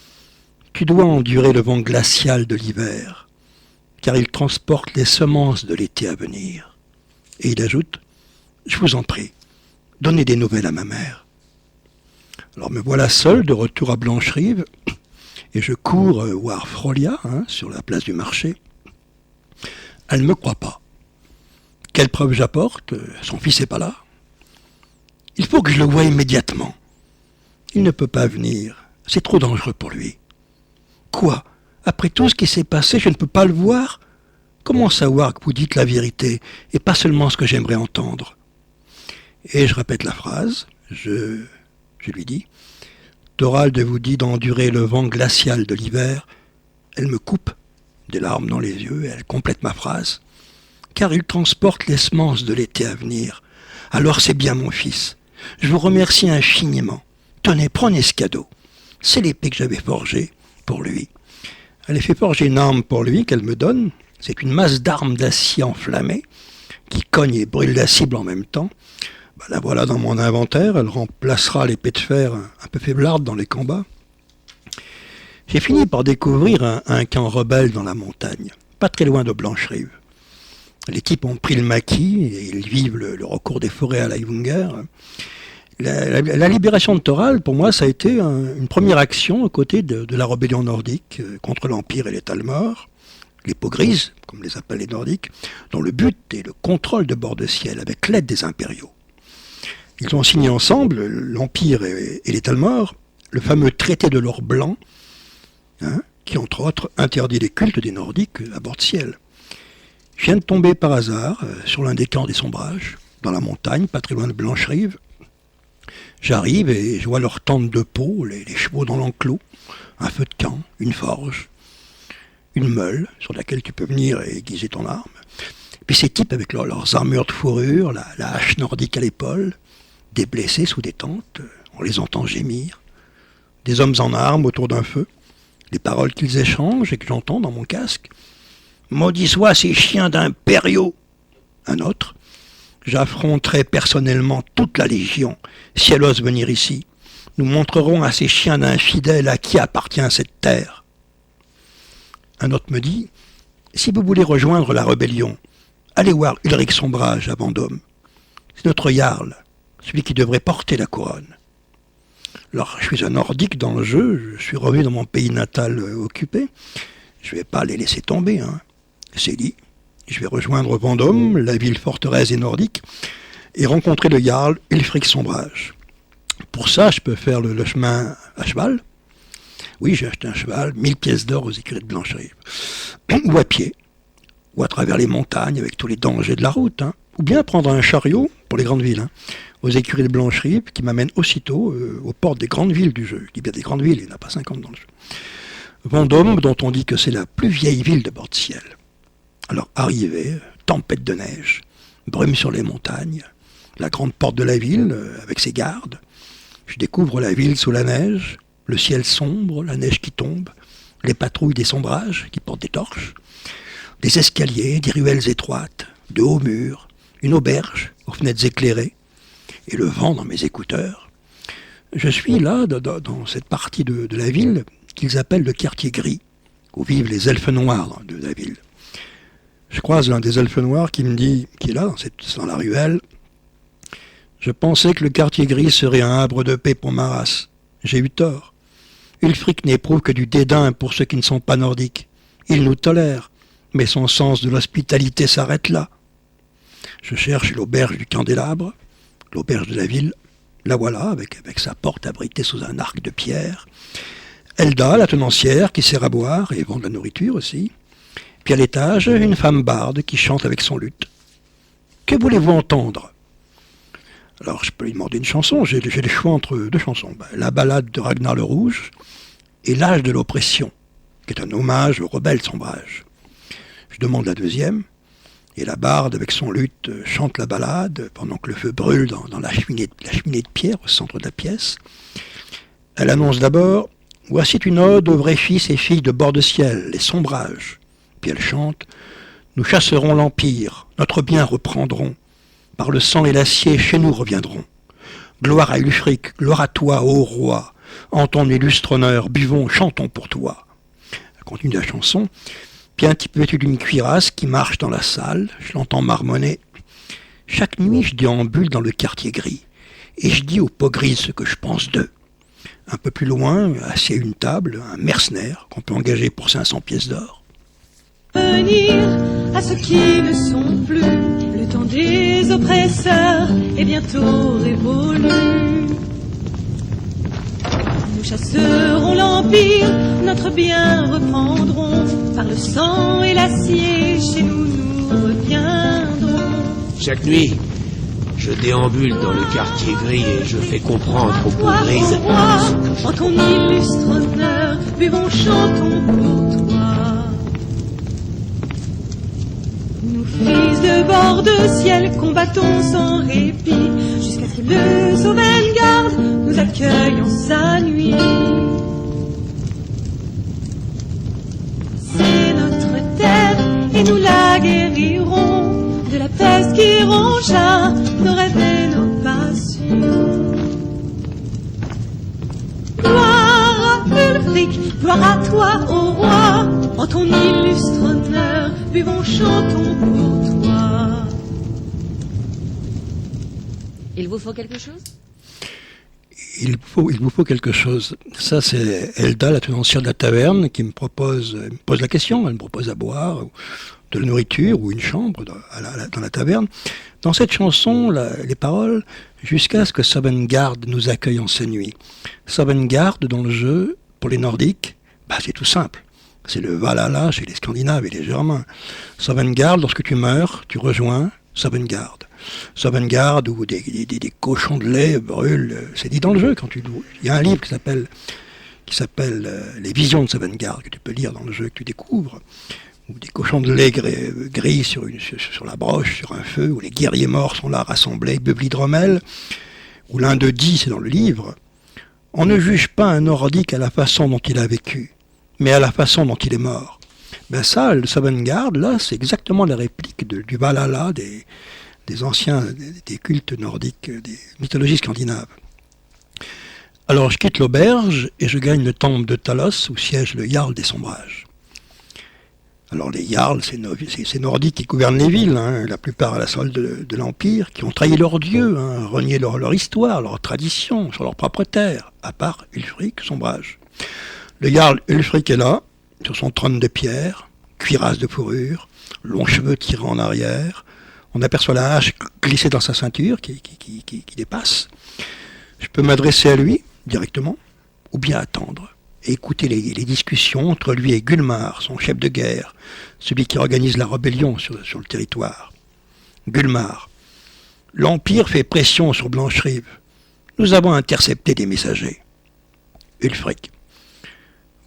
Speaker 1: « Tu dois endurer le vent glacial de l'hiver. » car il transporte les semences de l'été à venir. Et il ajoute, je vous en prie, donnez des nouvelles à ma mère. Alors me voilà seul de retour à Blancherive, et je cours voir Frolia, sur la place du marché. Elle ne me croit pas. Quelle preuve j'apporte? Son fils n'est pas là. Il faut que je le voie immédiatement. Il ne peut pas venir, c'est trop dangereux pour lui. Quoi? Après tout ce qui s'est passé, je ne peux pas le voir? Comment savoir que vous dites la vérité, et pas seulement ce que j'aimerais entendre? Et je répète la phrase, je lui dis, Thorald vous dit d'endurer le vent glacial de l'hiver. Elle me coupe, des larmes dans les yeux, et elle complète ma phrase. car il transporte les semences de l'été à venir. Alors c'est bien, mon fils. Je vous remercie infiniment. Tenez, prenez ce cadeau. C'est l'épée que j'avais forgée pour lui. Elle a fait forger une arme pour lui qu'elle me donne. C'est une masse d'armes d'acier enflammée qui cogne et brûle la cible en même temps. La voilà dans mon inventaire. Elle remplacera l'épée de fer un peu faiblarde dans les combats. J'ai fini par découvrir un camp rebelle dans la montagne, pas très loin de Blancherive. Les types ont pris le maquis et ils vivent le recours des forêts à l'Aïvunger. La libération de Toral, pour moi, ça a été une première action aux côtés de la rébellion nordique contre l'Empire et les Talmors, les peaux grises, comme les appellent les Nordiques, dont le but est le contrôle de bord de ciel avec l'aide des impériaux. Ils ont signé ensemble, l'Empire et les Talmors, le fameux traité de l'or blanc, qui entre autres interdit les cultes des Nordiques à bord de ciel. Je viens de tomber par hasard sur l'un des camps des Sombrages, dans la montagne, pas très loin de Blancherive. J'arrive et je vois leur tente de peau, les chevaux dans l'enclos, un feu de camp, une forge, une meule sur laquelle tu peux venir et aiguiser ton arme. Puis ces types avec leurs armures de fourrure, la hache nordique à l'épaule, des blessés sous des tentes, on les entend gémir. Des hommes en armes autour d'un feu, les paroles qu'ils échangent et que j'entends dans mon casque. Maudits soient ces chiens d'impériaux. Un autre. J'affronterai personnellement toute la Légion si elle ose venir ici. Nous montrerons à ces chiens d'infidèles à qui appartient cette terre. Un autre me dit, si vous voulez rejoindre la rébellion, allez voir Ulrich Sombrage à Vendôme. C'est notre Jarl, celui qui devrait porter la couronne. Alors, je suis un nordique dans le jeu, je suis revenu dans mon pays natal occupé. Je ne vais pas les laisser tomber, C'est dit. Je vais rejoindre Vendôme, la ville forteresse et nordique, et rencontrer le Jarl Ulfric Sombrage. Pour ça, je peux faire le chemin à cheval. Oui, j'ai acheté un cheval, 1000 pièces d'or aux écuries de Blancherive. Ou à pied, ou à travers les montagnes avec tous les dangers de la route. Ou bien prendre un chariot pour les grandes villes, aux écuries de Blancherive, qui m'amène aussitôt aux portes des grandes villes du jeu. Je dis bien des grandes villes, il n'y en a pas 50 dans le jeu. Vendôme, dont on dit que c'est la plus vieille ville de bord de ciel. Alors arrivé, tempête de neige, brume sur les montagnes, la grande porte de la ville avec ses gardes. Je découvre la ville sous la neige, le ciel sombre, la neige qui tombe, les patrouilles des Sombrages qui portent des torches, des escaliers, des ruelles étroites, de hauts murs, une auberge aux fenêtres éclairées et le vent dans mes écouteurs. Je suis là, dans cette partie de la ville qu'ils appellent le quartier gris, où vivent les elfes noirs de la ville. Je croise l'un des elfes noirs qui me dit, qui est là, dans la ruelle, « Je pensais que le quartier gris serait un havre de paix pour ma race. J'ai eu tort. Ulfric n'éprouve que du dédain pour ceux qui ne sont pas nordiques. Il nous tolère, mais son sens de l'hospitalité s'arrête là. Je cherche l'auberge du Candélabre, l'auberge de la ville. La voilà, avec sa porte abritée sous un arc de pierre. Elda, la tenancière, qui sert à boire et vend de la nourriture aussi. Puis à l'étage, une femme barde qui chante avec son luth. Que voulez-vous entendre ? Alors je peux lui demander une chanson, j'ai le choix entre deux chansons. La ballade de Ragnar le Rouge et L'âge de l'oppression, qui est un hommage aux rebelles Sombrages. Je demande la deuxième, et la barde avec son luth chante la ballade pendant que le feu brûle dans la cheminée de pierre au centre de la pièce. Elle annonce d'abord « Voici une ode aux vrais fils et filles de bord de ciel, les Sombrages ». Puis elle chante « Nous chasserons l'Empire, notre bien reprendrons, par le sang et l'acier chez nous reviendrons. Gloire à Ulfric, gloire à toi, ô roi, en ton illustre honneur, buvons, chantons pour toi. » Elle continue la chanson, puis un type vêtu d'une cuirasse qui marche dans la salle, je l'entends marmonner. Chaque nuit, je déambule dans le quartier gris, et je dis aux peaux grises ce que je pense d'eux. Un peu plus loin, assis à une table, un mercenaire qu'on peut engager pour 500 pièces d'or.
Speaker 4: Venir à ceux qui ne sont plus, le temps des oppresseurs est bientôt révolu. Nous chasserons l'Empire, notre bien reprendrons, par le sang et l'acier, chez nous nous reviendrons.
Speaker 5: Chaque nuit, je déambule dans le quartier gris et je fais comprendre aux peaux grises.
Speaker 4: En ton illustre honneur, buvons, chantons pour toi. Nous fils de bord de ciel, combattons sans répit, jusqu'à ce que le Sauvegarde nous accueille en sa nuit. C'est notre terre et nous la guérirons de la peste qui rongea nos rêves et nos passions. Gloire à Ulfric, gloire à toi, ô roi, en ton illustre honneur, buvons, chantons pour toi.
Speaker 6: Il vous faut quelque chose ?
Speaker 1: Il vous faut quelque chose. Ça, c'est Elda, la tenancière de la taverne, qui me pose la question. Elle me propose à boire, de la nourriture ou une chambre dans la taverne. Dans cette chanson, les paroles « Jusqu'à ce que Sovngarde nous accueille en ces nuits ». Sovngarde, dans le jeu, pour les Nordiques, c'est tout simple. C'est le Valhalla chez les Scandinaves et les Germains. Sovngarde, lorsque tu meurs, tu rejoins Sovngarde. Sovngarde où des cochons de lait brûlent, c'est dit dans le jeu. Il y a un livre qui s'appelle Les visions de Sovngarde, que tu peux lire dans le jeu, que tu découvres, où des cochons de lait gris sur la broche, sur un feu, où les guerriers morts sont là rassemblés, ils buvent l'hydromel, où l'un d'eux dit, c'est dans le livre, « On ne juge pas un Nordique à la façon dont il a vécu, mais à la façon dont il est mort. » Ça, le Sovngarde, là, c'est exactement la réplique du Valhalla, des anciens, des cultes nordiques, des mythologies scandinaves. Alors je quitte l'auberge et je gagne le temple de Talos où siège le Jarl des Sombrages. Alors les Jarls, ces Nordiques qui gouvernent les villes, la plupart à la solde de l'Empire, qui ont trahi leurs dieux, renié leur histoire, leur tradition, sur leur propre terre, à part Ulfric, Sombrage. Le Jarl Ulfric est là, sur son trône de pierre, cuirasse de fourrure, longs cheveux tirés en arrière. On aperçoit la hache glissée dans sa ceinture qui dépasse. Je peux m'adresser à lui directement, ou bien attendre et écouter les discussions entre lui et Gulmar, son chef de guerre, celui qui organise la rébellion sur le territoire. Gulmar. L'Empire fait pression sur Blancherive. Nous avons intercepté des messagers. Ulfric.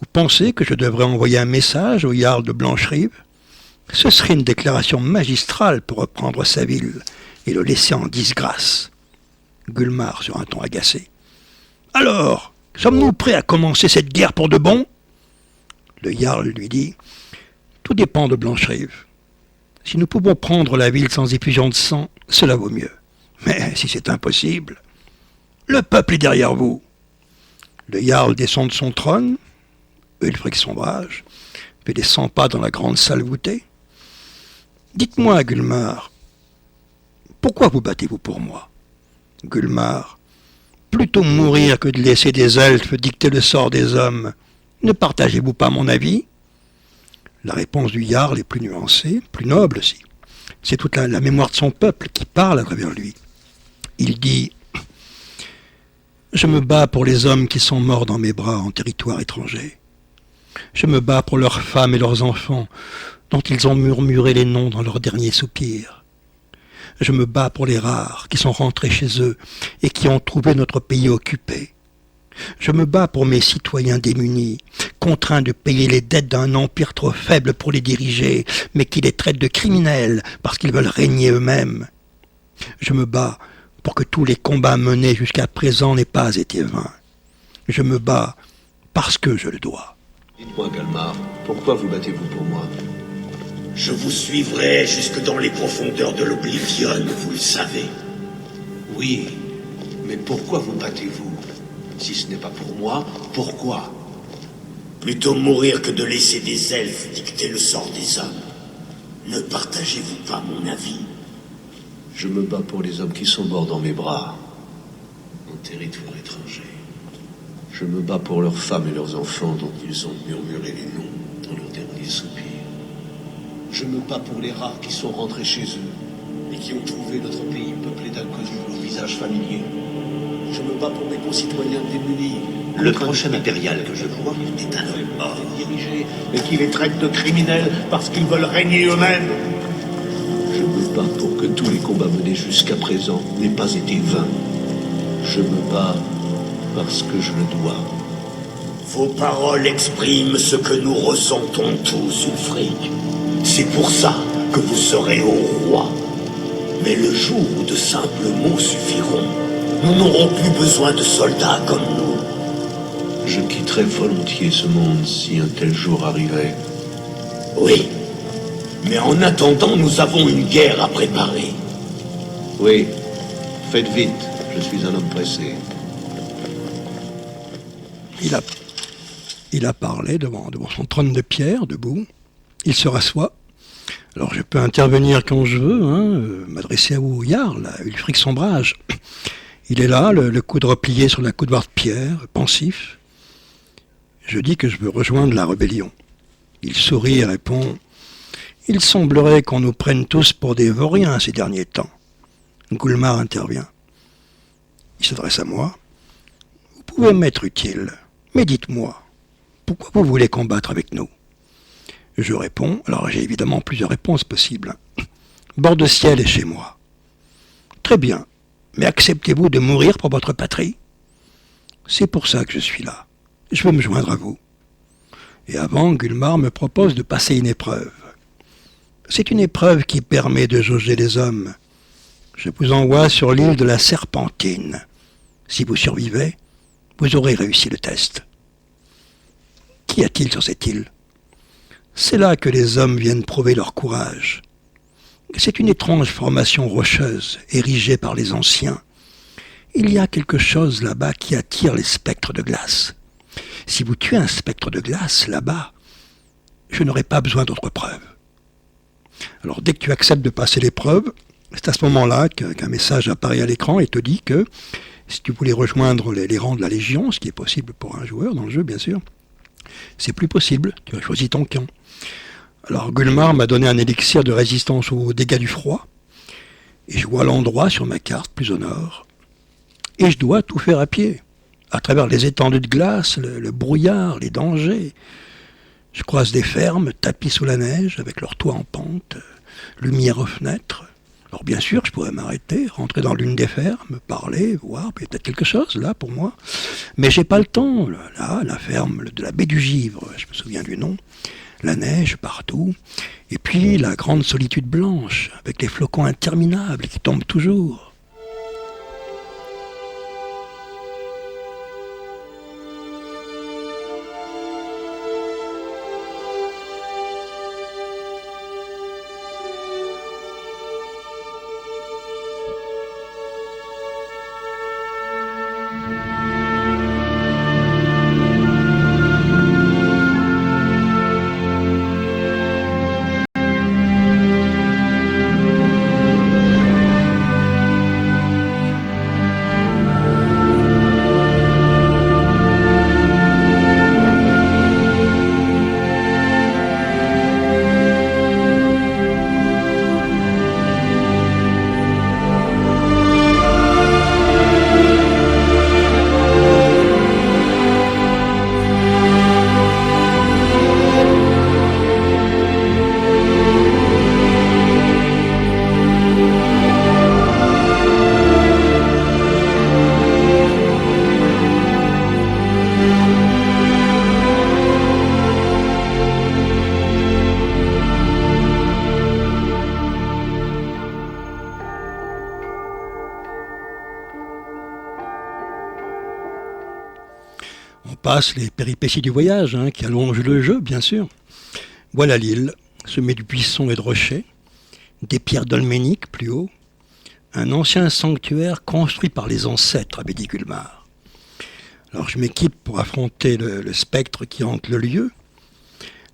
Speaker 1: Vous pensez que je devrais envoyer un message au Jarl de Blancherive ? Ce serait une déclaration magistrale pour reprendre sa ville et le laisser en disgrâce. Gulmar sur un ton agacé. Alors, sommes-nous prêts à commencer cette guerre pour de bon ? Le Jarl lui dit, tout dépend de Blancherive. Si nous pouvons prendre la ville sans effusion de sang, cela vaut mieux. Mais si c'est impossible, le peuple est derrière vous. Le Jarl descend de son trône, Ulfric Sombrage, fait des 100 pas dans la grande salle voûtée. Dites-moi, Gulmar, pourquoi vous battez-vous pour moi ? Gulmar, plutôt mourir que de laisser des elfes dicter le sort des hommes. Ne partagez-vous pas mon avis ? La réponse du Jarl est plus nuancée, plus noble aussi. C'est toute la mémoire de son peuple qui parle à travers lui. Il dit « Je me bats pour les hommes qui sont morts dans mes bras en territoire étranger. Je me bats pour leurs femmes et leurs enfants, dont ils ont murmuré les noms dans leurs derniers soupirs. Je me bats pour les rares qui sont rentrés chez eux et qui ont trouvé notre pays occupé. Je me bats pour mes citoyens démunis, contraints de payer les dettes d'un empire trop faible pour les diriger, mais qui les traite de criminels parce qu'ils veulent régner eux-mêmes. Je me bats pour que tous les combats menés jusqu'à présent n'aient pas été vains. Je me bats parce que je le dois. »
Speaker 5: Dites-moi, Gulmar, pourquoi vous battez-vous pour moi ?
Speaker 7: Je vous suivrai jusque dans les profondeurs de l'Oblivion, vous le savez.
Speaker 5: Oui, mais pourquoi vous battez-vous ? Si ce n'est pas pour moi, pourquoi ?
Speaker 7: Plutôt mourir que de laisser des elfes dicter le sort des hommes. Ne partagez-vous pas mon avis ?
Speaker 5: Je me bats pour les hommes qui sont morts dans mes bras, en territoire étranger. Je me bats pour leurs femmes et leurs enfants dont ils ont murmuré les noms dans leurs derniers soupirs. Je me bats pour les rares qui sont rentrés chez eux et qui ont trouvé notre pays peuplé d'inconnus aux visages familiers. Je me bats pour mes concitoyens démunis.
Speaker 7: Le prochain impérial que je vois est un homme mort, dirigé, mais qui les traite de criminels parce qu'ils veulent régner eux-mêmes.
Speaker 5: Je me bats pour que tous les combats menés jusqu'à présent n'aient pas été vains. Je me bats parce que je le dois.
Speaker 7: Vos paroles expriment ce que nous ressentons tous, Ulfric. C'est pour ça que vous serez au roi. Mais le jour où de simples mots suffiront, nous n'aurons plus besoin de soldats comme nous.
Speaker 5: Je quitterais volontiers ce monde si un tel jour arrivait.
Speaker 7: Oui, mais en attendant, nous avons une guerre à préparer.
Speaker 5: Oui, faites vite, je suis un homme pressé.
Speaker 1: Il a parlé devant son trône de pierre, debout. Il se rassoit. Alors je peux intervenir quand je veux, m'adresser à vous, Jarl, à Ulfric Sombrage. Il est là, le coude replié sur la coudoir de pierre, pensif. Je dis que je veux rejoindre la rébellion. Il sourit et répond « Il semblerait qu'on nous prenne tous pour des vauriens ces derniers temps. » Gulmar intervient. Il s'adresse à moi. « Vous pouvez m'être utile, mais dites-moi, pourquoi vous voulez combattre avec nous ?» Je réponds, alors j'ai évidemment plusieurs réponses possibles. Bord de ciel est chez moi. Très bien, mais acceptez-vous de mourir pour votre patrie? C'est pour ça que je suis là. Je veux me joindre à vous. Et avant, Gulmar me propose de passer une épreuve. C'est une épreuve qui permet de jauger les hommes. Je vous envoie sur l'île de la Serpentine. Si vous survivez, vous aurez réussi le test. Qu'y a-t-il sur cette île? C'est là que les hommes viennent prouver leur courage. C'est une étrange formation rocheuse, érigée par les anciens. Il y a quelque chose là-bas qui attire les spectres de glace. Si vous tuez un spectre de glace là-bas, je n'aurai pas besoin d'autres preuves. Alors dès que tu acceptes de passer l'épreuve, c'est à ce moment-là qu'un message apparaît à l'écran et te dit que si tu voulais rejoindre les rangs de la Légion, ce qui est possible pour un joueur dans le jeu bien sûr, c'est plus possible, tu as choisi ton camp. Alors Gulmar m'a donné un élixir de résistance aux dégâts du froid, et je vois l'endroit sur ma carte plus au nord, et je dois tout faire à pied, à travers les étendues de glace, le brouillard, les dangers. Je croise des fermes tapies sous la neige, avec leurs toits en pente, lumière aux fenêtres. Alors bien sûr, je pourrais m'arrêter, rentrer dans l'une des fermes, parler, voir, peut-être quelque chose là pour moi. Mais j'ai pas le temps. Là, la ferme de la baie du Givre, je me souviens du nom. La neige partout. Et puis la grande solitude blanche, avec les flocons interminables qui tombent toujours. Passe les péripéties du voyage, qui allongent le jeu, bien sûr. Voilà l'île, semée de buissons et de rochers, des pierres dolméniques plus haut, un ancien sanctuaire construit par les ancêtres, avait dit Gulmar. Alors je m'équipe pour affronter le spectre qui hante le lieu,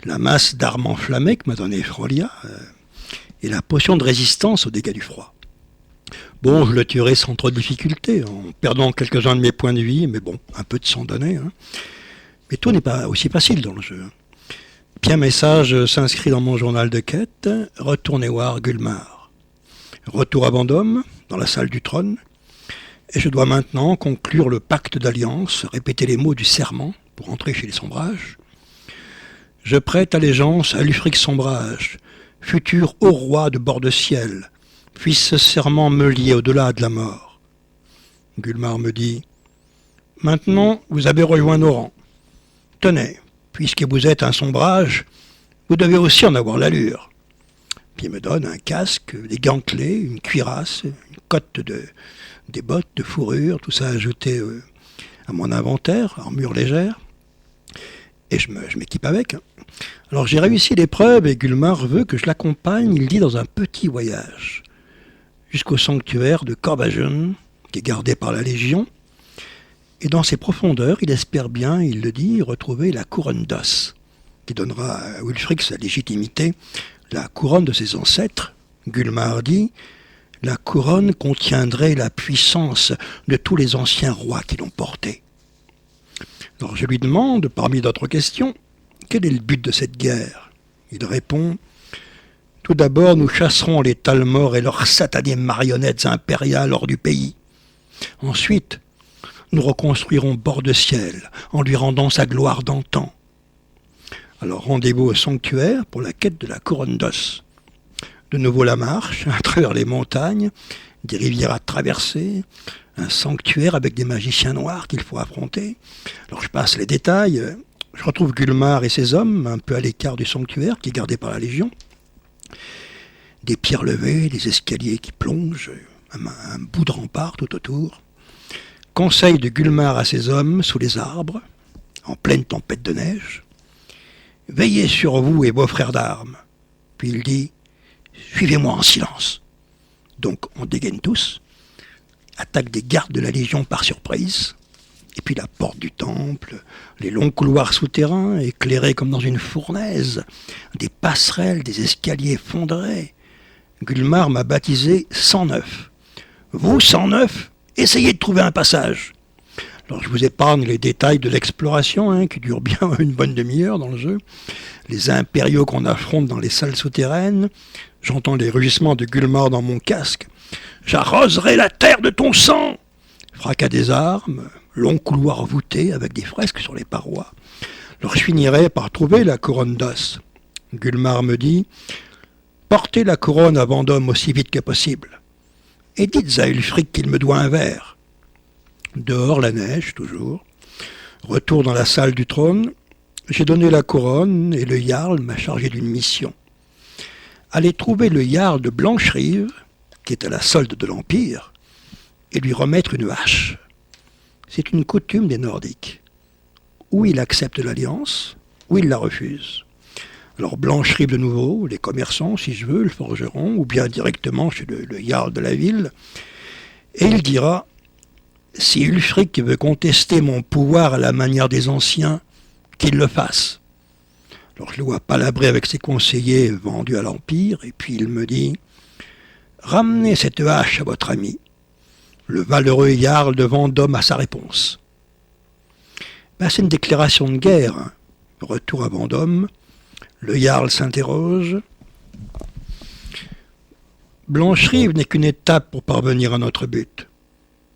Speaker 1: la masse d'armes enflammées que m'a donné Frolia, et la potion de résistance aux dégâts du froid. Bon, je le tuerai sans trop de difficulté, en perdant quelques-uns de mes points de vie, mais bon, un peu de sang donné. Mais tout n'est pas aussi facile dans le jeu. Puis un message s'inscrit dans mon journal de quête, retournez voir Gulmar. Retour à Vendôme, dans la salle du trône, et je dois maintenant conclure le pacte d'alliance, répéter les mots du serment pour entrer chez les Sombrages. Je prête allégeance à Ulfric Sombrage, futur haut roi de bord de ciel, puisse ce serment me lier au-delà de la mort. Gulmar me dit « Maintenant, vous avez rejoint nos rangs. Tenez, puisque vous êtes un Sombrage, vous devez aussi en avoir l'allure. Puis il me donne un casque, des gantelets, une cuirasse, une cotte des bottes de fourrure, tout ça ajouté à mon inventaire, armure légère. Et je m'équipe avec. Alors j'ai réussi l'épreuve et Gulmar veut que je l'accompagne, il dit, dans un petit voyage, jusqu'au sanctuaire de Corbagen, qui est gardé par la Légion. Et dans ses profondeurs, il espère bien, il le dit, retrouver la couronne d'os, qui donnera à Wulfric sa légitimité, la couronne de ses ancêtres. Gulmar dit, la couronne contiendrait la puissance de tous les anciens rois qui l'ont portée. Alors je lui demande, parmi d'autres questions, quel est le but de cette guerre? Il répond, tout d'abord nous chasserons les Talmors et leurs satanées marionnettes impériales hors du pays. Ensuite, nous reconstruirons Bord de Ciel en lui rendant sa gloire d'antan. Alors rendez-vous au sanctuaire pour la quête de la couronne d'os. De nouveau la marche à travers les montagnes, des rivières à traverser, un sanctuaire avec des magiciens noirs qu'il faut affronter. Alors je passe les détails. Je retrouve Gulmar et ses hommes, un peu à l'écart du sanctuaire, qui est gardé par la Légion. Des pierres levées, des escaliers qui plongent, un bout de rempart tout autour. Conseil de Gulmar à ses hommes, sous les arbres, en pleine tempête de neige. Veillez sur vous et vos frères d'armes. Puis il dit, suivez-moi en silence. Donc on dégaine tous. Attaque des gardes de la Légion par surprise, et puis la porte du temple, les longs couloirs souterrains, éclairés comme dans une fournaise, des passerelles, des escaliers effondrés. Gulmar m'a baptisé 109. Vous, 109, essayez de trouver un passage. Alors je vous épargne les détails de l'exploration, qui dure bien une bonne demi-heure dans le jeu. Les impériaux qu'on affronte dans les salles souterraines. J'entends les rugissements de Gulmar dans mon casque. J'arroserai la terre de ton sang. Fracas des armes, long couloir voûté avec des fresques sur les parois. Alors je finirai par trouver la couronne d'os. Gulmar me dit, portez la couronne à Vendôme aussi vite que possible. Et dites à Ulfric qu'il me doit un verre. Dehors la neige, toujours. Retour dans la salle du trône. J'ai donné la couronne et le Jarl m'a chargé d'une mission. Aller trouver le Jarl de Blancherive, qui est à la solde de l'Empire, et lui remettre une hache. C'est une coutume des Nordiques. Ou il accepte l'alliance, ou il la refuse. Alors Blancherive de nouveau, les commerçants, si je veux, le forgeron, ou bien directement chez le Jarl de la ville, et il dira, si Ulfric veut contester mon pouvoir à la manière des anciens, qu'il le fasse. Alors je le vois palabrer avec ses conseillers vendus à l'Empire, et puis il me dit, ramenez cette hache à votre ami. Le valeureux Jarl de Vendôme a sa réponse. C'est une déclaration de guerre. Retour à Vendôme. Le Jarl s'interroge. Blancherive n'est qu'une étape pour parvenir à notre but.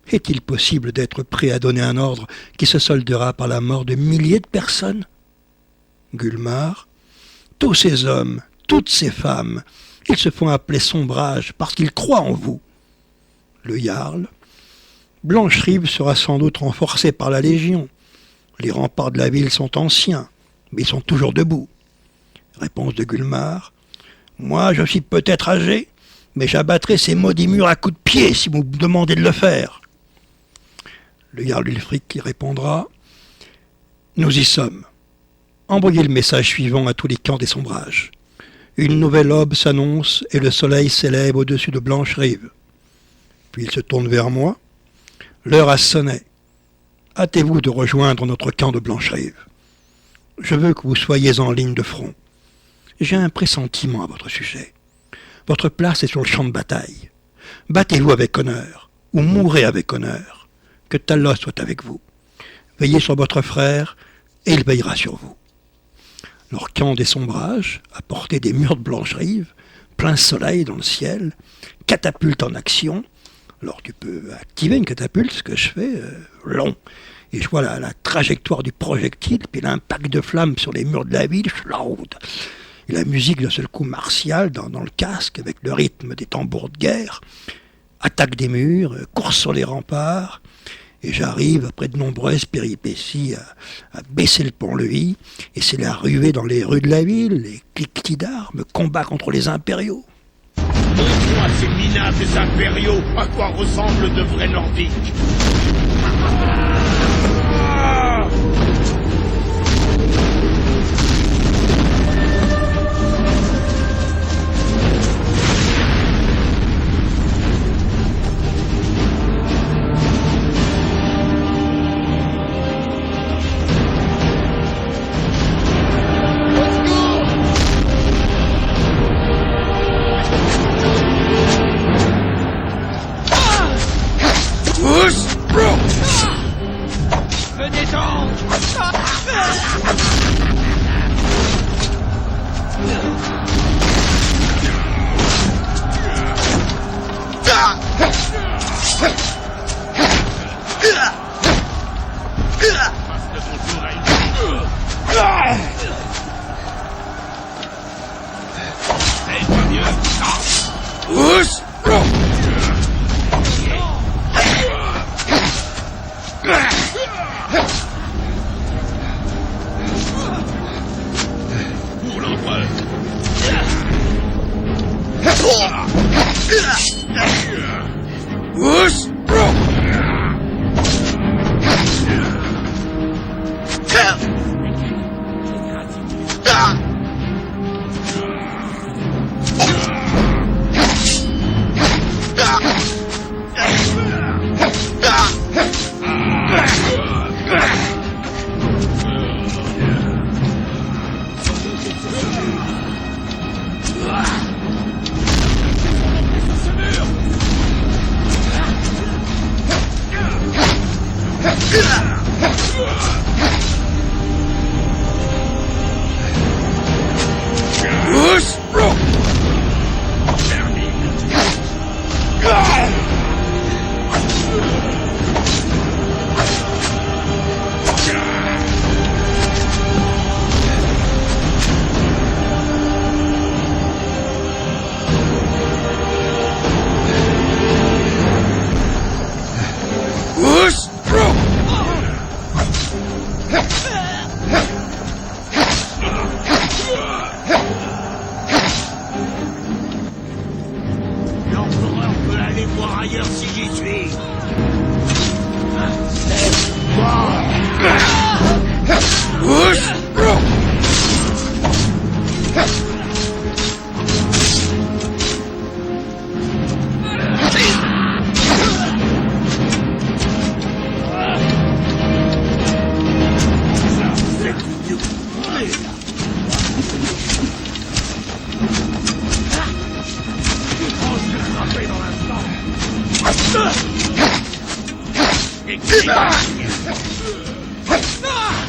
Speaker 1: Est-il possible d'être prêt à donner un ordre qui se soldera par la mort de milliers de personnes? Gulmar, tous ces hommes, toutes ces femmes, ils se font appeler Sombrage parce qu'ils croient en vous. Le Jarl, Blancherive sera sans doute renforcée par la Légion. Les remparts de la ville sont anciens, mais ils sont toujours debout. Réponse de Gulmar, moi je suis peut-être âgé, mais j'abattrai ces maudits murs à coups de pied si vous me demandez de le faire. Le Jarl Ulfric qui répondra, nous y sommes. Envoyez le message suivant à tous les camps des Sombrages. Une nouvelle aube s'annonce et le soleil s'élève au-dessus de Blancherive. Puis il se tourne vers moi. L'heure a sonné. Hâtez-vous de rejoindre notre camp de Blancherive. Je veux que vous soyez en ligne de front. J'ai un pressentiment à votre sujet. Votre place est sur le champ de bataille. Battez-vous avec honneur, ou mourrez avec honneur. Que Talos soit avec vous. Veillez sur votre frère, et il veillera sur vous. Leur camp des Sombrages, à portée des murs de Blancherive, plein soleil dans le ciel, catapulte en action. Alors tu peux activer une catapulte, ce que je fais, long. Et je vois la trajectoire du projectile, puis l'impact de flammes sur les murs de la ville, schlaude. Et la musique d'un seul coup martiale dans le casque, avec le rythme des tambours de guerre. Attaque des murs, course sur les remparts. Et j'arrive, après de nombreuses péripéties, à baisser le pont-levis, et c'est la ruée dans les rues de la ville, les cliquetis d'armes, combat contre les impériaux.
Speaker 7: à ces minables impériaux à quoi ressemblent de vrais nordiques. L'empereur peut aller voir ailleurs si j'y suis.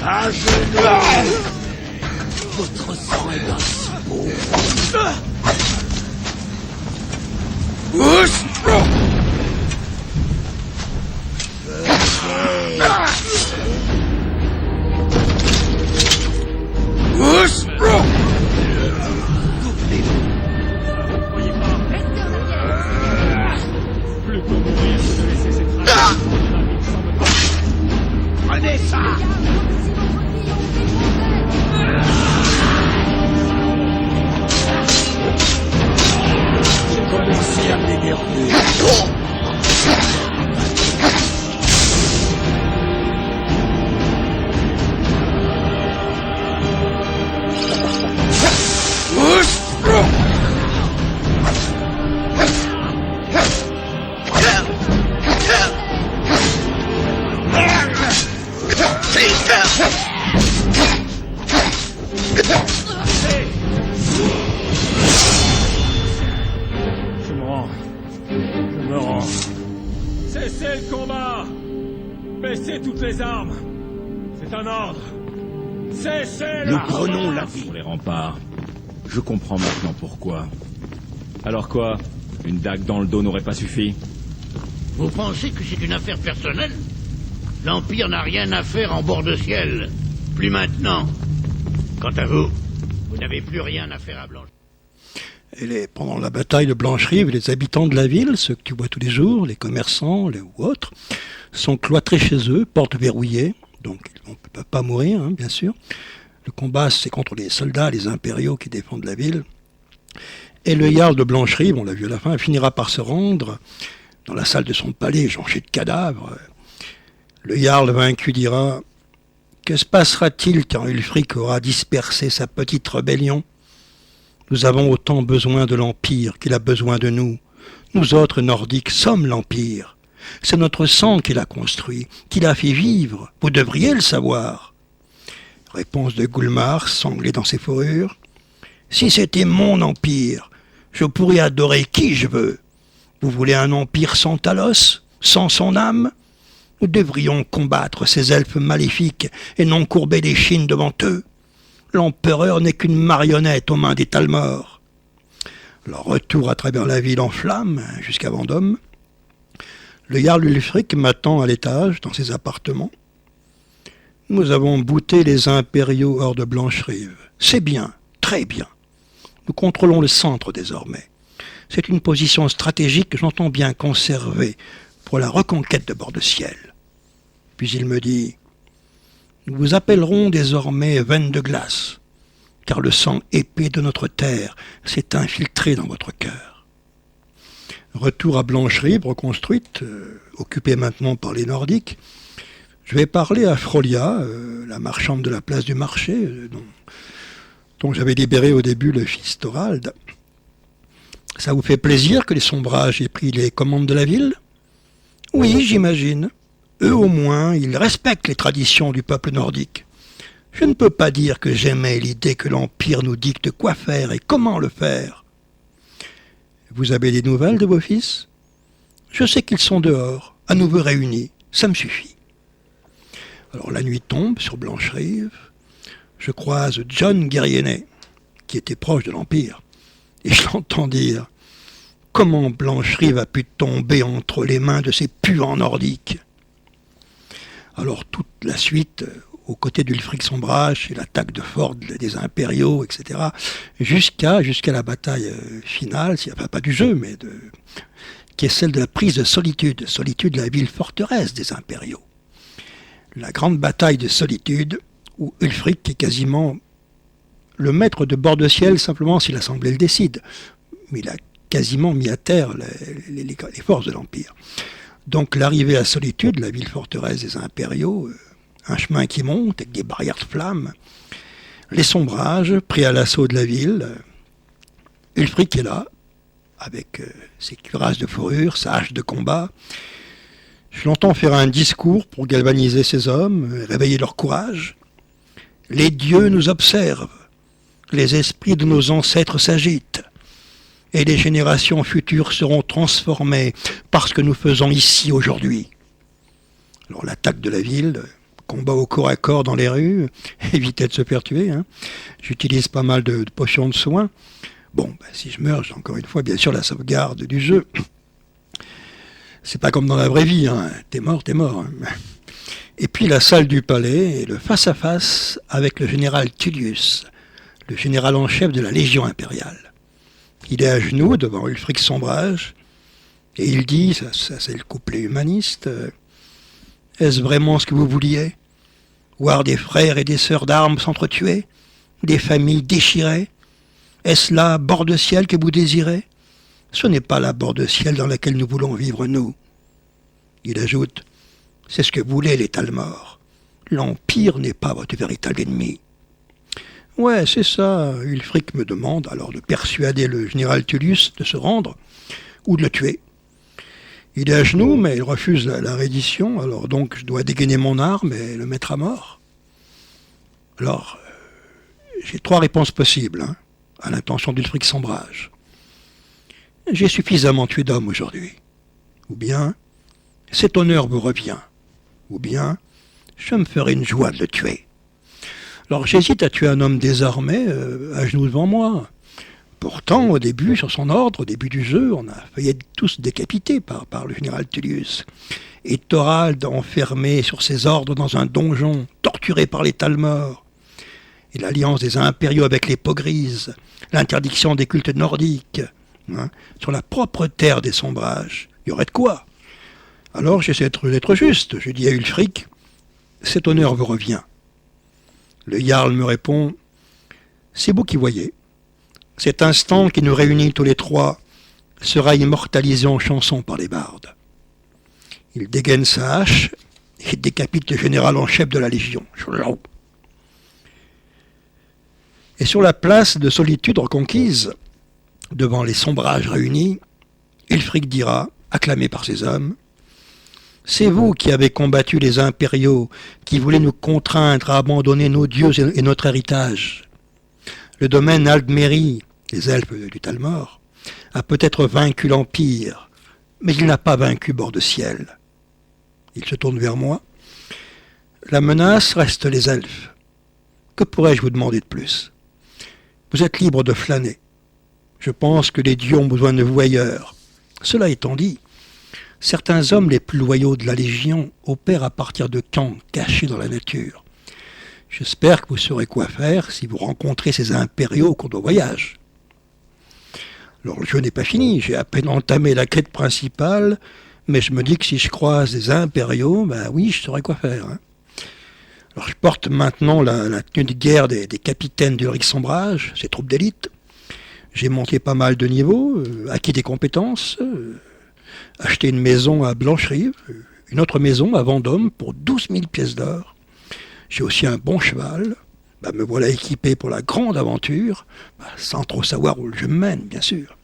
Speaker 7: À genoux. Votre sang est d'un si beau. Prenez ça. J'ai commencé à m'énerver. Je me rends. Cessez le combat. Baissez toutes les armes. C'est un ordre. Cessez. Nous prenons la vie.
Speaker 8: Sur les remparts. Je comprends maintenant pourquoi. Alors quoi? Une dague dans le dos n'aurait pas suffi?
Speaker 7: Vous pensez que c'est une affaire personnelle? L'Empire n'a rien à faire en bord de ciel. Plus maintenant. Quant à vous, vous n'avez plus rien à faire à Blanche.
Speaker 1: Et pendant la bataille de Blancherive, les habitants de la ville, ceux que tu vois tous les jours, les commerçants ou autres, sont cloîtrés chez eux, portes verrouillées, donc ils ne peuvent pas mourir, bien sûr. Le combat, c'est contre les soldats, les impériaux qui défendent la ville. Et le Jarl de Blancherive, on l'a vu à la fin, finira par se rendre dans la salle de son palais, jonchée de cadavres. Le Jarl vaincu dira « Que se passera-t-il quand Ulfric aura dispersé sa petite rébellion ? Nous avons autant besoin de l'Empire qu'il a besoin de nous. Nous autres Nordiques sommes l'Empire. C'est notre sang qui l'a construit, qui l'a fait vivre. Vous devriez le savoir. » Réponse de Gulmar, sanglé dans ses fourrures. « Si c'était mon empire, je pourrais adorer qui je veux. Vous voulez un empire sans Talos, sans son âme ? Nous devrions combattre ces elfes maléfiques et non courber les chines devant eux. L'empereur n'est qu'une marionnette aux mains des Talmor. » Leur retour à travers la ville en flammes jusqu'à Vendôme. Le Jarl Ulfric m'attend à l'étage, dans ses appartements. Nous avons bouté les impériaux hors de Blancherive. C'est bien, très bien. Nous contrôlons le centre désormais. C'est une position stratégique que j'entends bien conserver pour la reconquête de Bord-de-Ciel. Puis il me dit « Nous vous appellerons désormais Veine de glace, car le sang épais de notre terre s'est infiltré dans votre cœur. » Retour à Blancherive, reconstruite, occupée maintenant par les Nordiques. Je vais parler à Frolia, la marchande de la place du marché, dont j'avais libéré au début le fils Thorald. « Ça vous fait plaisir que les Sombrages aient pris les commandes de la ville ? » ?»« Oui, j'imagine. Eux au moins, ils respectent les traditions du peuple nordique. Je ne peux pas dire que j'aimais l'idée que l'Empire nous dicte quoi faire et comment le faire. » « Vous avez des nouvelles de vos fils ? » ?»« Je sais qu'ils sont dehors, à nouveau réunis. Ça me suffit. » Alors la nuit tombe sur Blancherive. Je croise John Guerriennet, qui était proche de l'Empire, et je l'entends dire « Comment Blancherive a pu tomber entre les mains de ces puants nordiques ?» Alors toute la suite, aux côtés d'Ulfric Sombrage, et l'attaque de Ford des impériaux, etc., jusqu'à la bataille finale, enfin pas du jeu, mais qui est celle de la prise de Solitude, la ville forteresse des impériaux. La grande bataille de Solitude, où Ulfric est quasiment le maître de Bord-de-Ciel, simplement si l'Assemblée le décide. Mais il a quasiment mis à terre les forces de l'Empire. Donc l'arrivée à Solitude, la ville forteresse des impériaux, un chemin qui monte avec des barrières de flammes, les Sombrages pris à l'assaut de la ville, Ulfric est là, avec ses cuirasses de fourrure, sa hache de combat. Je l'entends faire un discours pour galvaniser ses hommes, réveiller leur courage. Les dieux nous observent, les esprits de nos ancêtres s'agitent, et les générations futures seront transformées par ce que nous faisons ici aujourd'hui. Alors l'attaque de la ville, combat au corps à corps dans les rues, éviter de se faire tuer. J'utilise pas mal de potions de soins. Bon, si je meurs, j'ai encore une fois, bien sûr, la sauvegarde du jeu. C'est pas comme dans la vraie vie, t'es mort. Et puis la salle du palais et le face-à-face avec le général Tullius, le général en chef de la Légion impériale. Il est à genoux devant Ulfric Sombrage et il dit, ça c'est le couplet humaniste, « Est-ce vraiment ce que vous vouliez ? Voir des frères et des sœurs d'armes s'entretuer ? Des familles déchirées ? Est-ce là, Bord-de-Ciel, que vous désirez ? Ce n'est pas la Bord-de-Ciel dans laquelle nous voulons vivre, nous. » Il ajoute, « C'est ce que voulaient les Talmor. L'Empire n'est pas votre véritable ennemi. » Ouais, c'est ça. Ulfric me demande alors de persuader le général Tullius de se rendre ou de le tuer. Il est à genoux, mais il refuse la reddition, alors donc je dois dégainer mon arme et le mettre à mort. Alors, j'ai 3 réponses possibles à l'intention d'Ulfric Sombrage. J'ai suffisamment tué d'hommes aujourd'hui. Ou bien, cet honneur vous revient. Ou bien, je me ferai une joie de le tuer. Alors j'hésite à tuer un homme désarmé à genoux devant moi. Pourtant, au début, sur son ordre, au début du jeu, on a failli être tous décapités par le général Tullius. Et Thorald enfermé sur ses ordres dans un donjon, torturé par les Talmor. Et l'alliance des impériaux avec les Pogrises, l'interdiction des cultes nordiques, sur la propre terre des Sombrages. Il y aurait de quoi. Alors j'essaie d'être juste. Je dis à Ulfric, cet honneur vous revient. Le Jarl me répond, c'est vous qui voyez. Cet instant qui nous réunit tous les trois sera immortalisé en chanson par les bardes. Il dégaine sa hache et décapite le général en chef de la Légion. Et sur la place de solitude reconquise, devant les sombrages réunis, Ulfric dira, acclamé par ses hommes, « C'est vous qui avez combattu les impériaux, qui voulaient nous contraindre à abandonner nos dieux et notre héritage. Le domaine Aldmeri, les elfes du Talmor, a peut-être vaincu l'Empire, mais il n'a pas vaincu Bord-de-Ciel. » Il se tourne vers moi. « La menace reste les elfes. Que pourrais-je vous demander de plus ? Vous êtes libre de flâner. Je pense que les dieux ont besoin de vous ailleurs. Cela étant dit, certains hommes les plus loyaux de la Légion opèrent à partir de camps cachés dans la nature. J'espère que vous saurez quoi faire si vous rencontrez ces impériaux au cours de voyage. » Alors le jeu n'est pas fini, j'ai à peine entamé la quête principale, mais je me dis que si je croise des impériaux, ben oui, je saurai quoi faire. Hein. Alors je porte maintenant la tenue de guerre des capitaines d'Ulric Sombrage, ces troupes d'élite. J'ai monté pas mal de niveaux, acquis des compétences, acheté une maison à Blancherive, une autre maison à Vendôme pour 12 000 pièces d'or. J'ai aussi un bon cheval. Ben, me voilà équipé pour la grande aventure, sans trop savoir où je me mène, bien sûr.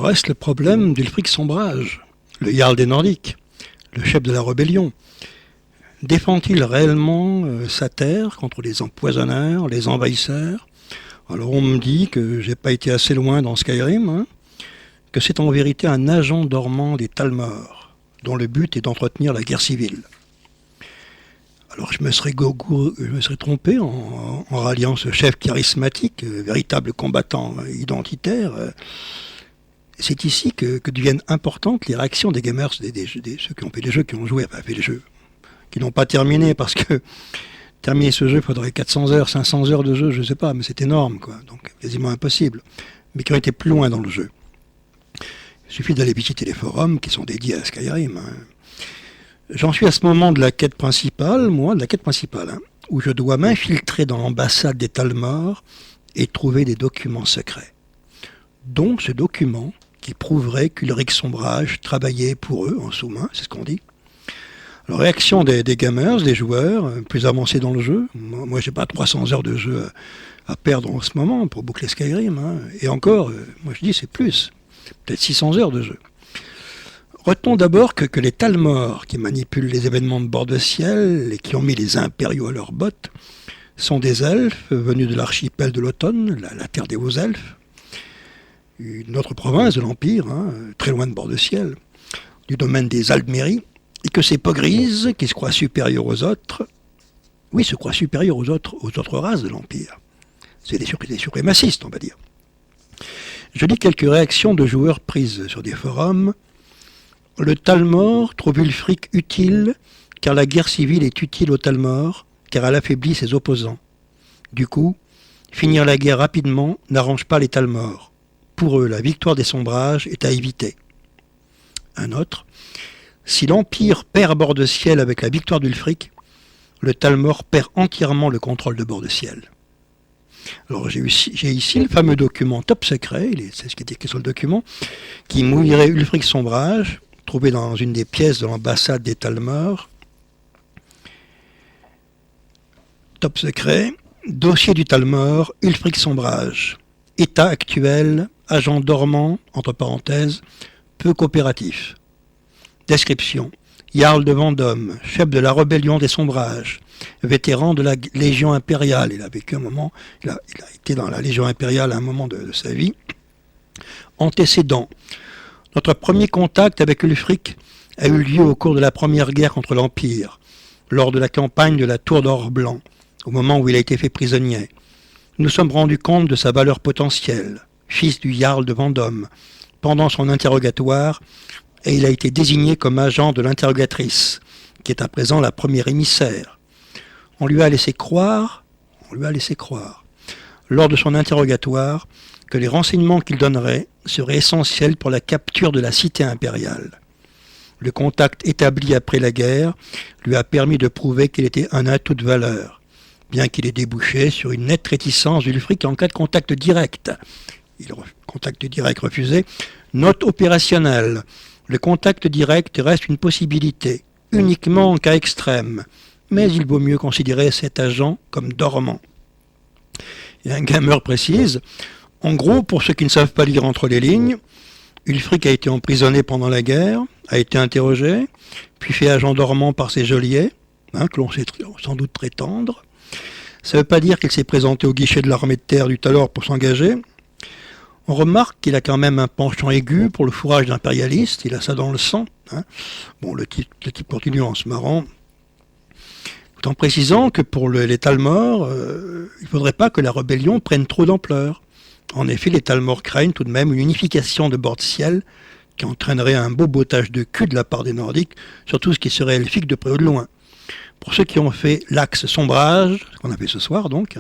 Speaker 1: Reste le problème d'Ulfric Sombrage, le Jarl des Nordiques, le chef de la rébellion. Défend-il réellement sa terre contre les empoisonneurs, les envahisseurs? Alors on me dit que j'ai pas été assez loin dans Skyrim, hein, que c'est en vérité un agent dormant des Talmor, dont le but est d'entretenir la guerre civile. Alors je me serais trompé en ralliant ce chef charismatique, véritable combattant identitaire. C'est ici que deviennent importantes les réactions des gamers, ceux qui ont fait les jeux, qui ont joué, enfin fait les jeux, qui n'ont pas terminé, parce que terminer ce jeu, il faudrait 400 heures, 500 heures de jeu, je ne sais pas, mais c'est énorme, quoi, donc quasiment impossible, mais qui ont été plus loin dans le jeu. Il suffit d'aller visiter les forums qui sont dédiés à Skyrim. Hein. J'en suis à ce moment de la quête principale, où je dois m'infiltrer dans l'ambassade des Talmor et trouver des documents secrets. Dont ce document qui prouverait qu'Ulrich Sombrage travaillait pour eux en sous-main, c'est ce qu'on dit. Alors, réaction des gamers, des joueurs plus avancés dans le jeu. Moi j'ai pas 300 heures de jeu à perdre en ce moment pour boucler Skyrim. Hein. Et encore, moi je dis c'est plus. Peut-être 600 heures de jeu. Retenons d'abord que les Talmor, qui manipulent les événements de bord de ciel et qui ont mis les impériaux à leurs bottes, sont des elfes venus de l'archipel de l'automne, la terre des hauts elfes, une autre province de l'Empire, hein, très loin de bord de ciel, du domaine des Aldmeri, et que ces peaux grises, qui se croient supérieurs aux autres, oui, se croient supérieurs aux autres races de l'Empire. C'est des suprémacistes, on va dire. Je lis quelques réactions de joueurs prises sur des forums. Le Talmor trouve Ulfric utile, car la guerre civile est utile au Talmor, car elle affaiblit ses opposants. Du coup, finir la guerre rapidement n'arrange pas les Talmor. Pour eux, la victoire des Sombrages est à éviter. Un autre. Si l'Empire perd bord de ciel avec la victoire d'Ulfric, le Talmor perd entièrement le contrôle de bord de ciel. Alors j'ai ici le fameux document top secret, c'est ce qui est écrit sur le document, qui mouillerait Ulfric Sombrage, trouvé dans une des pièces de l'ambassade des Talmor. Top secret, dossier du Talmor, Ulfric Sombrage. État actuel, agent dormant, entre parenthèses, peu coopératif. Description. Jarl de Vendôme, chef de la rébellion des Sombrages, vétéran de la Légion impériale. Il a vécu un moment, il a été dans la Légion impériale à un moment de sa vie. Antécédent. Notre premier contact avec Ulfric a eu lieu au cours de la première guerre contre l'Empire, lors de la campagne de la Tour d'Or Blanc, au moment où il a été fait prisonnier. Nous nous sommes rendus compte de sa valeur potentielle, fils du Jarl de Vendôme, pendant son interrogatoire, et il a été désigné comme agent de l'interrogatrice, qui est à présent la première émissaire. On lui a laissé croire, lors de son interrogatoire, que les renseignements qu'il donnerait seraient essentiels pour la capture de la cité impériale. Le contact établi après la guerre lui a permis de prouver qu'il était un atout de valeur, bien qu'il ait débouché sur une nette réticence d'Ulfric en cas de contact direct. Contact direct refusé. Note opérationnelle. Le contact direct reste une possibilité, uniquement en cas extrême, mais il vaut mieux considérer cet agent comme dormant. Et un gamer précise, en gros, pour ceux qui ne savent pas lire entre les lignes, Ulfric a été emprisonné pendant la guerre, a été interrogé, puis fait agent dormant par ses geôliers, que l'on sait sans doute très tendre. Ça ne veut pas dire qu'il s'est présenté au guichet de l'armée de terre du Talor pour s'engager. On remarque qu'il a quand même un penchant aigu pour le fourrage d'impérialiste, il a ça dans le sang. Bon, le type continue en se marrant, tout en précisant que pour les Talmor, il ne faudrait pas que la rébellion prenne trop d'ampleur. En effet, les Talmor craignent tout de même une unification de bord de ciel qui entraînerait un beau bottage de cul de la part des Nordiques, surtout ce qui serait elfique de près ou de loin. Pour ceux qui ont fait l'axe Sombrage, ce qu'on a fait ce soir donc,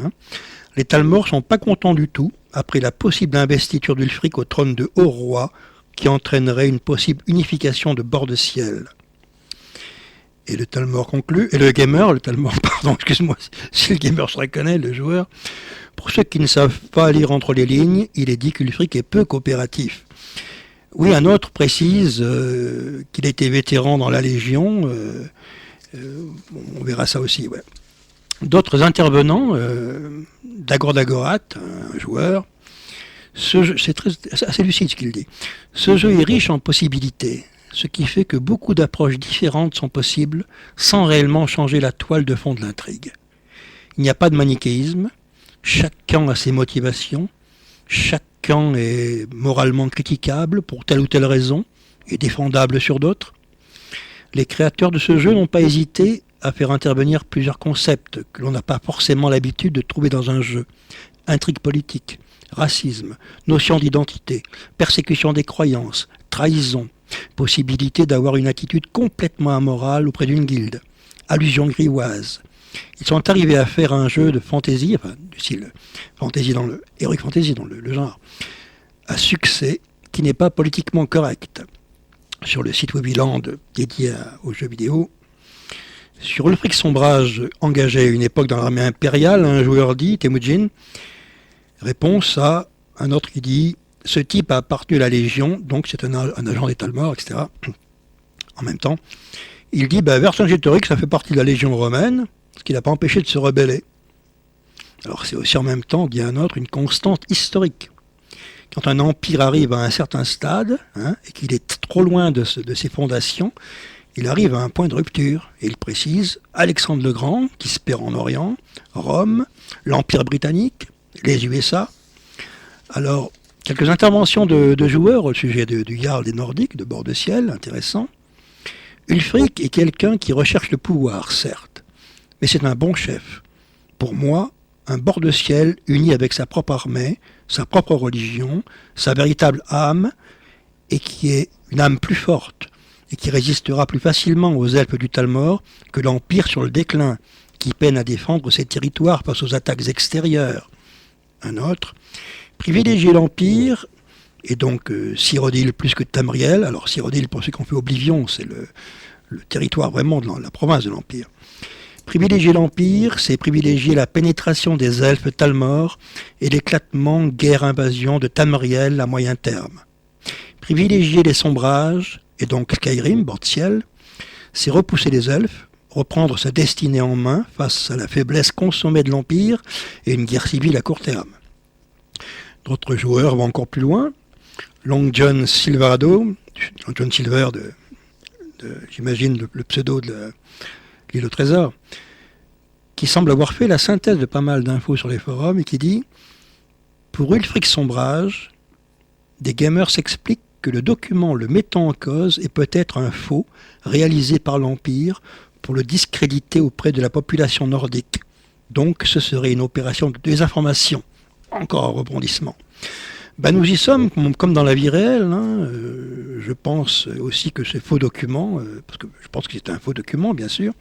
Speaker 1: les Talmor ne sont pas contents du tout après la possible investiture d'Ulfric au trône de Haut-Roi qui entraînerait une possible unification de bord de ciel. Et le Talmor conclut, et le Talmor, excuse-moi, si le gamer se reconnaît, le joueur, pour ceux qui ne savent pas lire entre les lignes, il est dit qu'Ulfric est peu coopératif. Oui, un autre précise qu'il a été vétéran dans la Légion, on verra ça aussi, ouais. D'autres intervenants, Dagor Dagorat, un joueur, c'est assez lucide ce qu'il dit. Ce jeu est riche en possibilités, ce qui fait que beaucoup d'approches différentes sont possibles sans réellement changer la toile de fond de l'intrigue. Il n'y a pas de manichéisme, chaque camp a ses motivations, chaque camp est moralement critiquable pour telle ou telle raison et défendable sur d'autres. Les créateurs de ce jeu n'ont pas hésité à faire intervenir plusieurs concepts que l'on n'a pas forcément l'habitude de trouver dans un jeu. Intrigue politique, racisme, notion d'identité, persécution des croyances, trahison, possibilité d'avoir une attitude complètement amorale auprès d'une guilde, allusion grivoise. Ils sont arrivés à faire un jeu de fantasy, du style fantasy dans le heroic fantasy dans le genre, à succès qui n'est pas politiquement correct. Sur le site Webiland dédié aux jeux vidéo, Sur Ulfric Sombrage, engagé à une époque dans l'armée impériale, un joueur dit, Temujin, réponse à un autre qui dit « Ce type a appartenu à la Légion, donc c'est un agent des Talmor, etc. » En même temps, il dit Vercingétorix, ça fait partie de la Légion romaine, ce qui n'a pas empêché de se rebeller. Alors c'est aussi en même temps, dit un autre, une constante historique. Quand un empire arrive à un certain stade, et qu'il est trop loin de ses fondations, il arrive à un point de rupture. Et il précise Alexandre le Grand, qui se perd en Orient, Rome, l'Empire britannique, les USA. Alors, quelques interventions de joueurs au sujet du Jarl des Nordiques, de Bord de Ciel, intéressant. Ulfric est quelqu'un qui recherche le pouvoir, certes, mais c'est un bon chef. Pour moi, un Bord de Ciel uni avec sa propre armée, sa propre religion, sa véritable âme, et qui est une âme plus forte, et qui résistera plus facilement aux elfes du Talmor que l'Empire sur le déclin, qui peine à défendre ses territoires face aux attaques extérieures. Un autre, privilégier l'Empire, et donc Cyrodiil plus que Tamriel. Alors Cyrodiil, pour ceux qui ont fait Oblivion, c'est le territoire vraiment de la province de l'Empire. Privilégier l'Empire, c'est privilégier la pénétration des elfes Talmor et l'éclatement guerre-invasion de Tamriel à moyen terme. Privilégier les sombrages, et donc Skyrim, Bord de Ciel, c'est repousser les elfes, reprendre sa destinée en main face à la faiblesse consommée de l'Empire et une guerre civile à court terme. D'autres joueurs vont encore plus loin. Long John Silverado, Long John Silver, j'imagine le pseudo de l'île au trésor, qui semble avoir fait la synthèse de pas mal d'infos sur les forums et qui dit « Pour Ulfric Sombrage, des gamers s'expliquent que le document le mettant en cause est peut-être un faux réalisé par l'Empire pour le discréditer auprès de la population nordique. Donc ce serait une opération de désinformation. » Encore un rebondissement. Nous y sommes, comme dans la vie réelle. Je pense aussi que ce faux document, parce que je pense que c'est un faux document, bien sûr,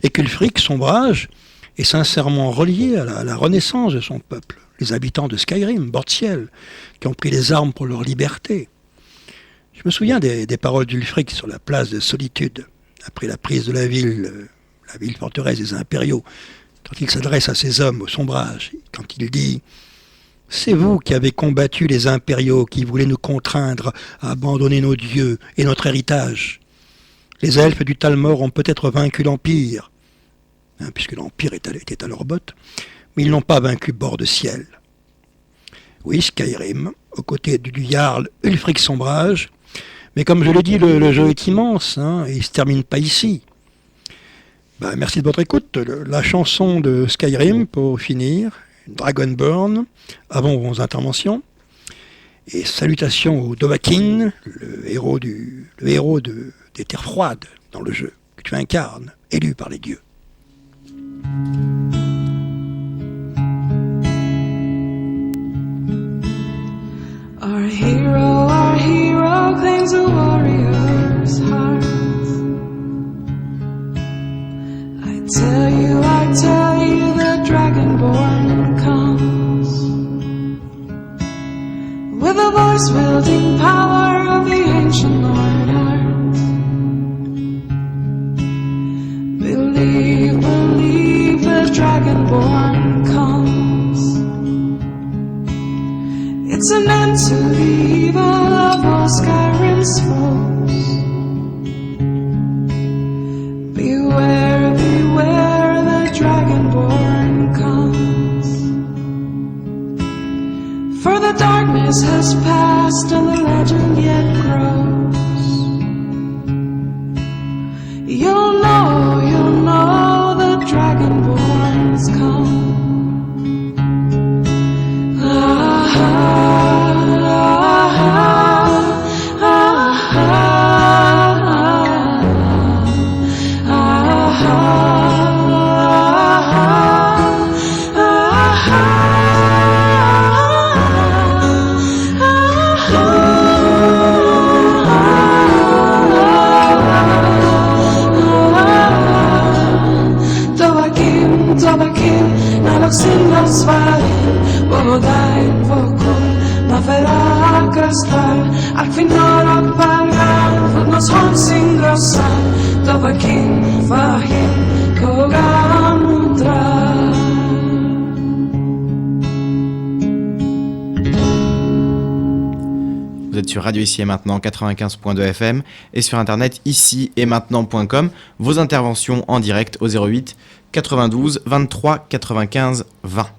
Speaker 1: et qu'Ulfric Sombrage est sincèrement relié à la renaissance de son peuple, les habitants de Skyrim, Bord de Ciel, qui ont pris les armes pour leur liberté. Je me souviens des paroles d'Ulfric sur la place de Solitude, après la prise de la ville forteresse des Impériaux, quand il s'adresse à ces hommes au Sombrage, quand il dit « C'est vous qui avez combattu les impériaux qui voulaient nous contraindre à abandonner nos dieux et notre héritage. Les elfes du Talmor ont peut-être vaincu l'Empire, puisque l'Empire était à leur botte, mais ils n'ont pas vaincu Bord de Ciel. » Oui, Skyrim, aux côtés du Jarl Ulfric Sombrage, mais comme je l'ai dit, le jeu est immense, et il ne se termine pas ici. Merci de votre écoute. La chanson de Skyrim, pour finir, Dragonburn, avant vos interventions, et salutations au Dovahkiin, le héros des terres froides dans le jeu, que tu incarnes, élu par les dieux.
Speaker 9: Our hero claims a warrior's heart. I tell you, the Dragonborn comes with a voice wielding power of the ancient Lord Art. Believe, the Dragonborn comes. It's an end to the evil of all Skyrim's foes. Beware, the Dragonborn comes. For the darkness has passed and the legend yet grows. You'll know the Dragonborn's come. Al fin no lo pagan, nos hon sin grossa. tabakin fahim kogamutra.
Speaker 10: Vous êtes sur Radio Ici et Maintenant 95.2 FM et sur internet ici et maintenant.com. Vos interventions en direct au 08 92 23 95 20.